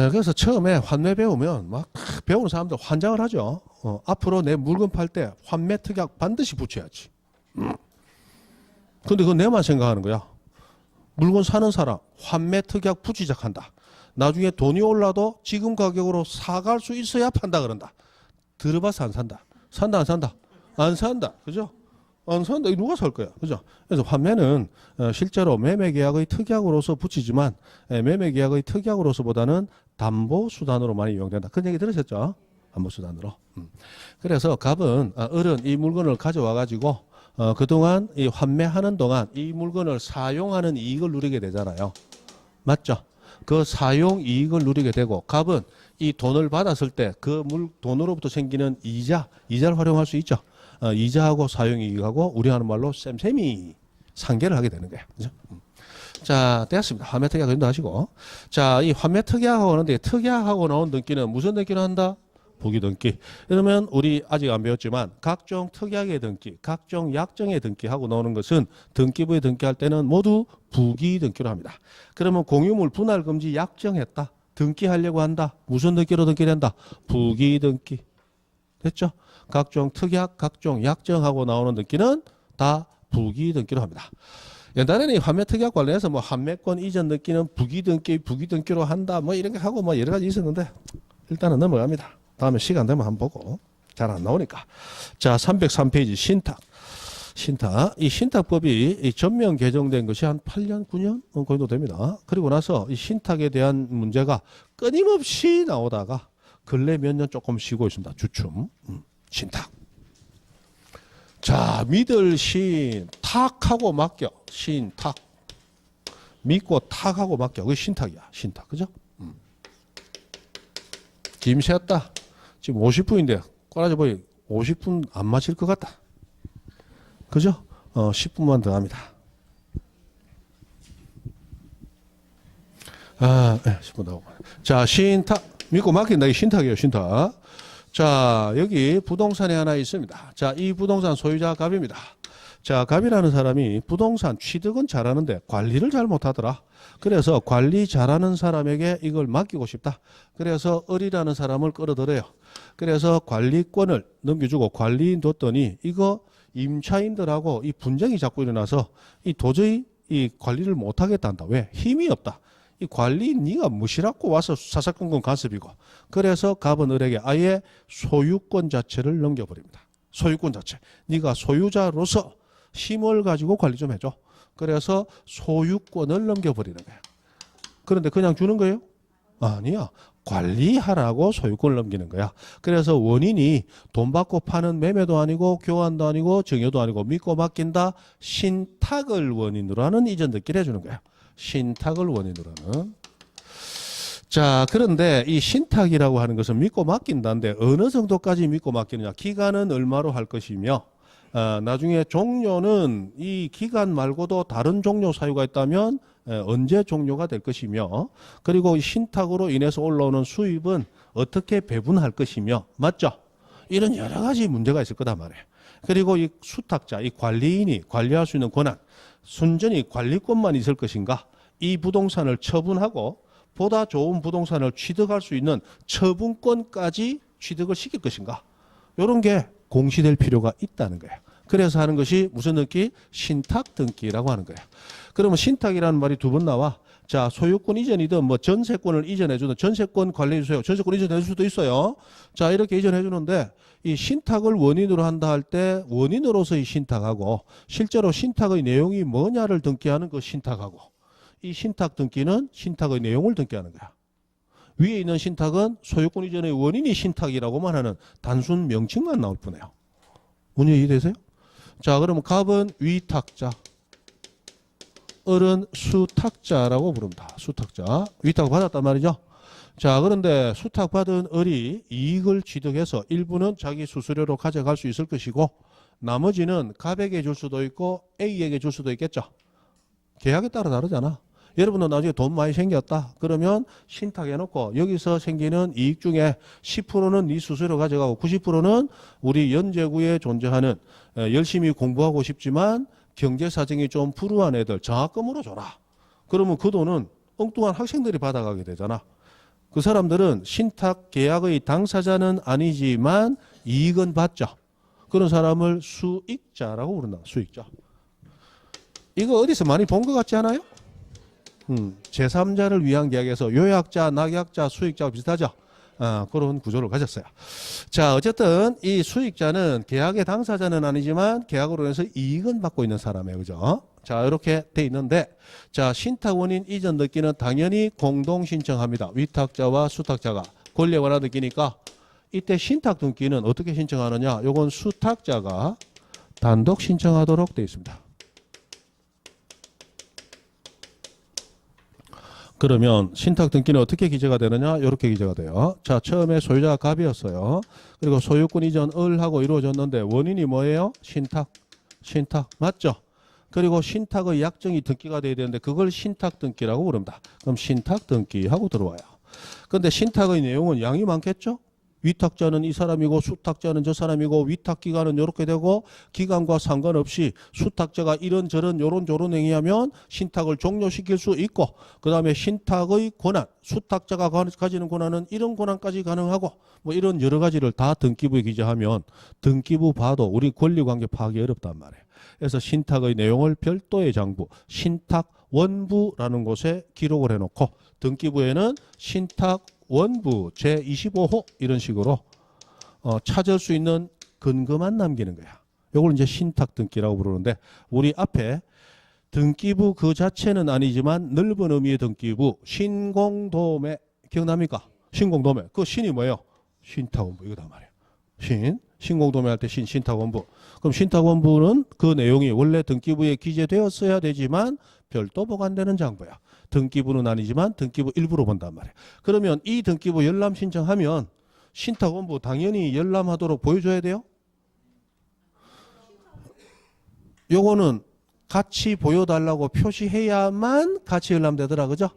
그래서 처음에 환매 배우면 막 배우는 사람들 환장을 하죠. 앞으로 내 물건 팔 때 환매 특약 반드시 붙여야지. 근데 그건 내만 생각하는 거야. 물건 사는 사람 환매 특약 붙이작한다. 나중에 돈이 올라도 지금 가격으로 사갈 수 있어야 판다 그런다. 들어봐서 안 산다. 산다 안 산다? 안 산다. 그죠? 안 산다. 누가 살 거야. 그죠? 그래서 환매는 실제로 매매계약의 특약으로서 붙이지만 매매계약의 특약으로서보다는 담보수단으로 많이 이용된다. 그런 얘기 들으셨죠? 담보수단으로. 그래서 갑은 을은 이 물건을 가져와 가지고 그동안 이 환매하는 동안 이 물건을 사용하는 이익을 누리게 되잖아요. 맞죠? 그 사용 이익을 누리게 되고 갑은 이 돈을 받았을 때 그 돈으로부터 생기는 이자를 활용할 수 있죠. 이자하고 사용 이익하고 우리 하는 말로 쌤쌤이 상계를 하게 되는 거예요. 그죠? 자, 됐습니다. 환매 특약 연도하시고. 자, 이 환매 특약하고 하는데 특약하고 나온 등기는 무슨 등기를 한다? 부기 등기. 그러면 우리 아직 안 배웠지만 각종 특약의 등기, 각종 약정의 등기하고 나오는 것은 등기부에 등기할 때는 모두 부기 등기로 합니다. 그러면 공유물 분할 금지 약정했다. 등기하려고 한다. 무슨 등기로 등기를 한다? 부기 등기. 됐죠? 각종 특약, 각종 약정하고 나오는 등기는 다 부기 등기로 합니다. 옛날에는 이 환매 특약 관련해서 뭐 환매권 이전 등기는 부기 등기로 한다. 뭐 이런 게 하고 뭐 여러 가지 있었는데 일단은 넘어갑니다. 다음에 시간 되면 한번 보고. 잘 안 나오니까. 자, 303페이지 신탁. 신탁. 이 신탁법이 이 전면 개정된 것이 한 8년, 9년 그 정도 됩니다. 그리고 나서 이 신탁에 대한 문제가 끊임없이 나오다가 근래 몇 년 조금 쉬고 있습니다. 주춤. 신탁. 자, 믿을 신, 탁하고 맡겨. 신탁. 믿고 탁하고 맡겨. 그게 신탁이야. 신탁. 그죠? 김 새었다. 지금 50분인데 꼬라지 보이 50분 안 마실 것 같다. 그죠? 10분만 더 합니다. 아, 네, 10분 더 하고. 자, 신탁. 믿고 맡긴다. 이 신탁이에요. 신탁. 자, 여기 부동산이 하나 있습니다. 자, 이 부동산 소유자 갑입니다. 자, 갑이라는 사람이 부동산 취득은 잘하는데 관리를 잘 못하더라. 그래서 관리 잘하는 사람에게 이걸 맡기고 싶다. 그래서 을이라는 사람을 끌어들여요. 그래서 관리권을 넘겨주고 관리인 뒀더니 이거 임차인들하고 이 분쟁이 자꾸 일어나서 이 도저히 이 관리를 못하겠단다. 왜? 힘이 없다. 이 관리인 네가 무시라고 와서 사사건건 간섭이고. 그래서 갑은 을에게 아예 소유권 자체를 넘겨버립니다. 소유권 자체. 네가 소유자로서 힘을 가지고 관리 좀 해줘. 그래서 소유권을 넘겨버리는 거야. 그런데 그냥 주는 거예요? 아니야. 관리하라고 소유권을 넘기는 거야. 그래서 원인이 돈 받고 파는 매매도 아니고 교환도 아니고 증여도 아니고 믿고 맡긴다. 신탁을 원인으로 하는 이전 듣기를 해주는 거야. 신탁을 원인으로 하는. 자, 그런데 이 신탁이라고 하는 것은 믿고 맡긴다는데 어느 정도까지 믿고 맡기느냐. 기간은 얼마로 할 것이며 나중에 종료는 이 기간 말고도 다른 종료 사유가 있다면 언제 종료가 될 것이며 그리고 이 신탁으로 인해서 올라오는 수입은 어떻게 배분할 것이며 맞죠? 이런 여러 가지 문제가 있을 거단 말이에요. 그리고 이 수탁자, 이 관리인이 관리할 수 있는 권한, 순전히 관리권만 있을 것인가? 이 부동산을 처분하고 보다 좋은 부동산을 취득할 수 있는 처분권까지 취득을 시킬 것인가? 이런 게 공시될 필요가 있다는 거예요. 그래서 하는 것이 무슨 등기? 신탁 등기라고 하는 거예요. 그러면 신탁이라는 말이 두 번 나와. 자, 소유권 이전이든 뭐 전세권을 이전해 주든 전세권 관리해 주세요. 전세권 이전해 줄 수도 있어요. 자, 이렇게 이전해 주는데 이 신탁을 원인으로 한다 할 때 원인으로서의 신탁하고 실제로 신탁의 내용이 뭐냐를 등기하는 그 신탁하고 이 신탁 등기는 신탁의 내용을 등기하는 거야. 위에 있는 신탁은 소유권 이전의 원인이 신탁이라고만 하는 단순 명칭만 나올 뿐이에요. 문제 이해되세요? 자, 그러면 갑은 위탁자, 을은 수탁자라고 부릅니다. 수탁자. 위탁 받았단 말이죠. 자, 그런데 수탁받은 을이 이익을 취득해서 일부는 자기 수수료로 가져갈 수 있을 것이고 나머지는 갑에게 줄 수도 있고 A에게 줄 수도 있겠죠. 계약에 따라 다르잖아. 여러분도 나중에 돈 많이 생겼다. 그러면 신탁해놓고 여기서 생기는 이익 중에 10%는 네 수수료 가져가고 90%는 우리 연제구에 존재하는 열심히 공부하고 싶지만 경제 사정이 좀 불우한 애들 장학금으로 줘라. 그러면 그 돈은 엉뚱한 학생들이 받아가게 되잖아. 그 사람들은 신탁 계약의 당사자는 아니지만 이익은 받죠. 그런 사람을 수익자라고 부른다. 수익자. 이거 어디서 많이 본 것 같지 않아요? 제3자를 위한 계약에서 요약자, 낙약자, 수익자가 비슷하죠. 그런 구조를 가졌어요. 자, 어쨌든 이 수익자는 계약의 당사자는 아니지만 계약으로 인해서 이익은 받고 있는 사람이에요. 그죠? 자, 이렇게 돼 있는데 자, 신탁 원인 이전 등기는 당연히 공동 신청합니다. 위탁자와 수탁자가 권리에 관한 등기니까 이때 신탁 등기는 어떻게 신청하느냐? 요건 수탁자가 단독 신청하도록 돼 있습니다. 그러면 신탁 등기는 어떻게 기재가 되느냐? 이렇게 기재가 돼요. 자, 처음에 소유자가 갑이었어요. 그리고 소유권 이전 을하고 이루어졌는데 원인이 뭐예요? 신탁. 맞죠? 그리고 신탁의 약정이 등기가 돼야 되는데 그걸 신탁 등기라고 부릅니다. 그럼 신탁 등기하고 들어와요. 그런데 신탁의 내용은 양이 많겠죠? 위탁자는 이 사람이고 수탁자는 저 사람이고 위탁기간은 이렇게 되고 기간과 상관없이 수탁자가 이런저런 요런저런 행위하면 신탁을 종료시킬 수 있고 그 다음에 신탁의 권한, 수탁자가 가지는 권한은 이런 권한까지 가능하고 뭐 이런 여러 가지를 다 등기부에 기재하면 등기부 봐도 우리 권리관계 파악이 어렵단 말이에요. 그래서 신탁의 내용을 별도의 장부, 신탁 원부라는 곳에 기록을 해놓고 등기부에는 신탁 원부 제25호 이런 식으로 찾을 수 있는 근거만 남기는 거야. 이걸 이제 신탁 등기라고 부르는데 우리 앞에 등기부 그 자체는 아니지만 넓은 의미의 등기부 신공도매 기억납니까? 신공도매 그 신이 뭐예요? 신탁원부 이거단 말이에요. 신공도매 할 때 신탁원부. 그럼 신탁원부는 그 내용이 원래 등기부에 기재되었어야 되지만 별도 보관되는 장부야. 등기부는 아니지만 등기부 일부로 본단 말이에요. 그러면 이 등기부 열람 신청하면 신탁원부 당연히 열람하도록 보여줘야 돼요. 요거는 같이 보여달라고 표시해야만 같이 열람되더라. 그죠?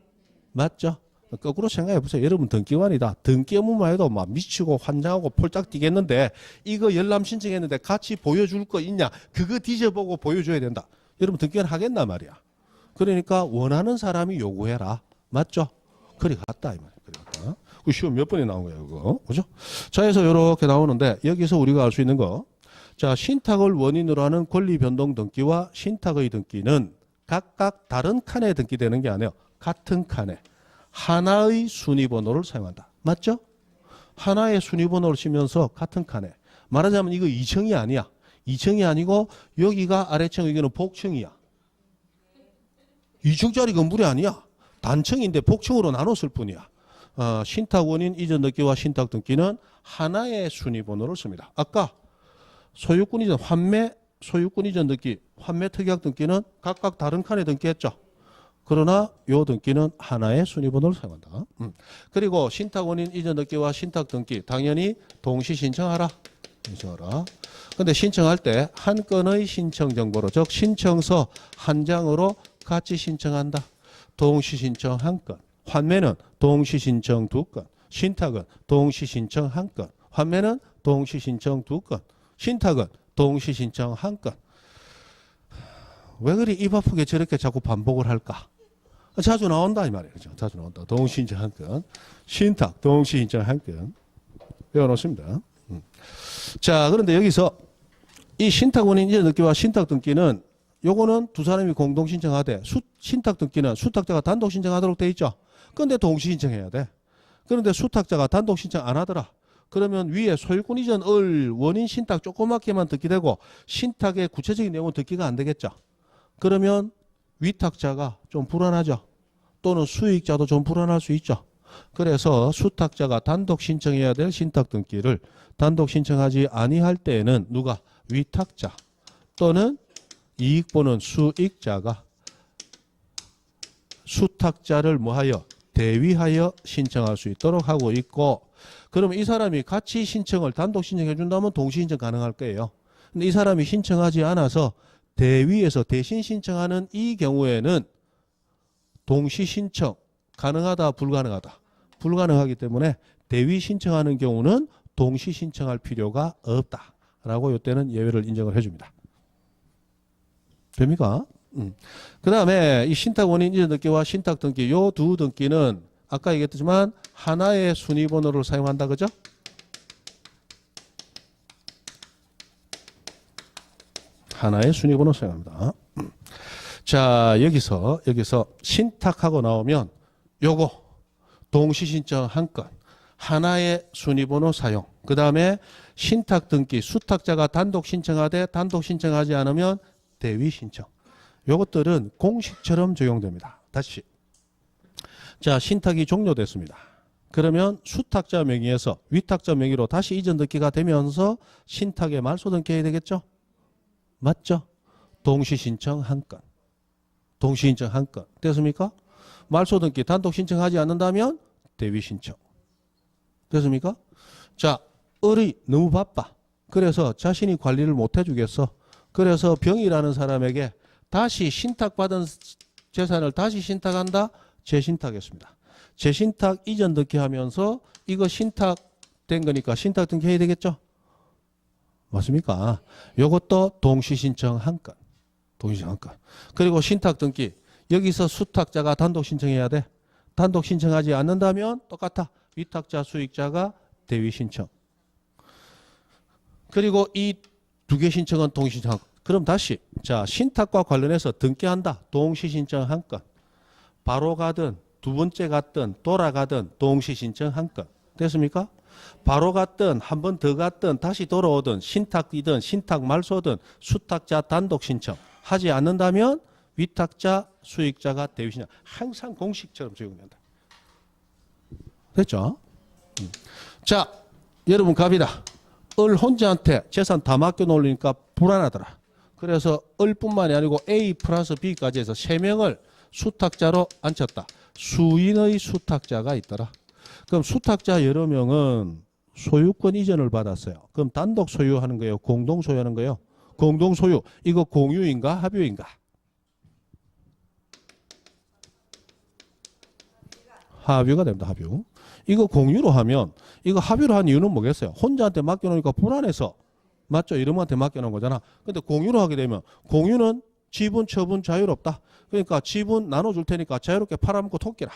맞죠? 거꾸로 생각해 보세요. 여러분 등기관이다. 등기 업무만 해도 막 미치고 환장하고 폴짝 뛰겠는데 이거 열람 신청했는데 같이 보여줄 거 있냐? 그거 뒤져보고 보여줘야 된다. 여러분 등기관 하겠나 말이야. 그러니까 원하는 사람이 요구해라. 맞죠? 그리 갔다 이 말이야. 그리 갔다. 그 시험 몇 번이 나온 거예요, 그거. 그죠? 자, 해서 이렇게 나오는데 여기서 우리가 알 수 있는 거. 자, 신탁을 원인으로 하는 권리 변동 등기와 신탁의 등기는 각각 다른 칸에 등기되는 게 아니에요. 같은 칸에 하나의 순위번호를 사용한다. 맞죠? 하나의 순위번호를 쓰면서 같은 칸에. 말하자면 이거 2층이 아니야. 2층이 아니고 여기가 아래층, 여기는 복층이야. 2층짜리 건물이 아니야. 단층인데 복층으로 나눴을 뿐이야. 신탁 원인 이전 등기와 신탁 등기는 하나의 순위번호를 씁니다. 아까 소유권 이전 환매, 소유권 이전 등기, 환매 특약 등기는 각각 다른 칸에 등기했죠. 그러나 요 등기는 하나의 순위번호를 사용한다. 그리고 신탁 원인 이전 등기와 신탁 등기 당연히 동시 신청하라. 신청하라. 근데 신청할 때 한 건의 신청 정보로 즉 신청서 한 장으로 같이 신청한다. 동시 신청 한 건. 환매는 동시 신청 두 건. 신탁은 동시 신청 한 건. 환매는 동시 신청 두 건. 신탁은 동시 신청 한 건. 왜 그리 입 아프게 저렇게 자꾸 반복을 할까? 자주 나온다 이 말이에요. 그죠? 자주 나온다. 동시 신청 한 건. 신탁 동시 신청 한 건. 외워놓습니다. 자, 그런데 여기서 이 신탁 원인 이전 등기와 신탁 등기는 요거는 두 사람이 공동 신청하되 신탁 등기는 수탁자가 단독 신청하도록 돼 있죠. 그런데 동시 신청해야 돼. 그런데 수탁자가 단독 신청 안 하더라. 그러면 위에 소유권 이전 원인 신탁 조그맣게만 등기되고 신탁의 구체적인 내용은 등기가 안 되겠죠. 그러면 위탁자가 좀 불안하죠. 또는 수익자도 좀 불안할 수 있죠. 그래서 수탁자가 단독 신청해야 될 신탁 등기를 단독 신청하지 아니할 때에는 누가 위탁자 또는 이익 보는 수익자가 수탁자를 뭐하여 대위하여 신청할 수 있도록 하고 있고, 그러면 이 사람이 같이 신청을 단독 신청해 준다면 동시 신청 가능할 거예요. 근데 이 사람이 신청하지 않아서 대위에서 대신 신청하는 이 경우에는 동시 신청 가능하다 불가능하다? 불가능하기 때문에 대위 신청하는 경우는 동시 신청할 필요가 없다라고 이때는 예외를 인정을 해줍니다. 됩니까? 그 다음에 이 신탁 원인 이전 등기와 신탁 등기 요 두 등기는 아까 얘기했지만 하나의 순위번호를 사용한다. 그죠? 하나의 순위번호 사용합니다. 자, 여기서 신탁하고 나오면 요거 동시 신청 한 건 하나의 순위번호 사용. 그 다음에 신탁 등기 수탁자가 단독 신청하되 단독 신청하지 않으면 대위 신청. 요것들은 공식처럼 적용됩니다. 다시. 자, 신탁이 종료됐습니다. 그러면 수탁자 명의에서 위탁자 명의로 다시 이전 등기가 되면서 신탁의 말소 등기해야 되겠죠? 맞죠? 동시 신청 한 건. 동시 신청 한 건. 됐습니까? 말소 등기 단독 신청하지 않는다면 대위 신청. 됐습니까? 자, 을이 너무 바빠. 그래서 자신이 관리를 못 해주겠어. 그래서 병이라는 사람에게 다시 신탁받은 재산을 다시 신탁한다? 재신탁했습니다. 재신탁 이전 등기하면서 이거 신탁된 거니까 신탁 등기해야 되겠죠? 맞습니까? 요것도 동시 신청 한 건. 동시 신청 한 건. 그리고 신탁 등기. 여기서 수탁자가 단독 신청해야 돼. 단독 신청하지 않는다면 똑같아. 위탁자 수익자가 대위 신청. 그리고 이 두 개 신청은 동시 신청. 그럼 다시 자, 신탁과 관련해서 등기한다. 동시 신청 한 건. 바로 가든 두 번째 갔든 돌아가든 동시 신청 한 건. 됐습니까? 바로 갔든 한 번 더 갔든 다시 돌아오든 신탁이든 신탁 말소든 수탁자 단독 신청 하지 않는다면 위탁자 수익자가 대위신청 항상 공식처럼 적용된다. 됐죠? 자, 여러분 갑니다. 을 혼자한테 재산 다 맡겨놓으니까 불안하더라. 그래서 을뿐만이 아니고 A 플러스 B까지 해서 3명을 수탁자로 앉혔다. 수인의 수탁자가 있더라. 그럼 수탁자 여러 명은 소유권 이전을 받았어요. 그럼 단독 소유하는 거예요? 공동 소유하는 거예요? 공동 소유. 이거 공유인가 합유인가? 합유가 됩니다. 합유. 이거 공유로 하면 이거 합유로 한 이유는 뭐겠어요? 혼자한테 맡겨놓으니까 불안해서 맞죠? 이름한테 맡겨놓은 거잖아. 근데 공유로 하게 되면 공유는 지분 처분 자유롭다. 그러니까 지분 나눠줄 테니까 자유롭게 팔아먹고 토끼라.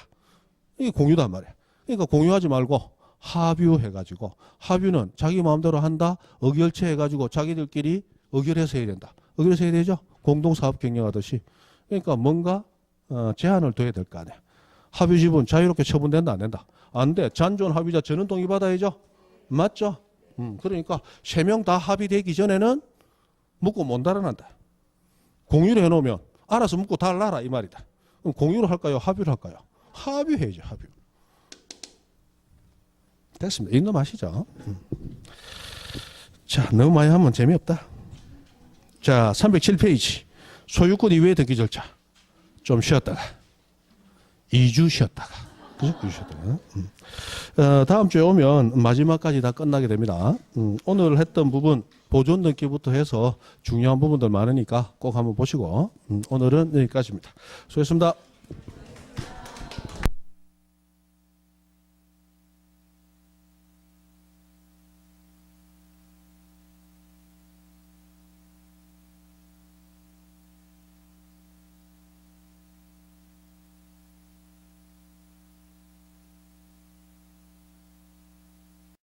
이게 공유단 말이야. 그러니까 공유하지 말고 합유해가지고 합유는 자기 마음대로 한다. 의결체 해가지고 자기들끼리 의결해서 해야 된다. 의결해서 해야 되죠? 공동사업 경영하듯이. 그러니까 뭔가 제한을 둬야 될 거 아니야. 합유 지분 자유롭게 처분된다 안 된다? 안 돼. 잔존 합의자 전원 동의받아야죠. 맞죠? 그러니까 3명 다 합의되기 전에는 묻고 못 달아난다. 공유를 해놓으면 알아서 묻고 달라라 이 말이다. 그럼 공유를 할까요? 합유를 할까요? 합유해야죠. 합유. 됐습니다. 이놈 아시죠? 자, 너무 많이 하면 재미없다. 자, 307페이지. 소유권 이외의 등기 절차. 좀 쉬었다가 2주 쉬었다가 그죠? 2주 쉬었다가 다음 주에 오면 마지막까지 다 끝나게 됩니다. 오늘 했던 부분 보존 등기부터 해서 중요한 부분들 많으니까 꼭 한번 보시고 오늘은 여기까지입니다. 수고했습니다.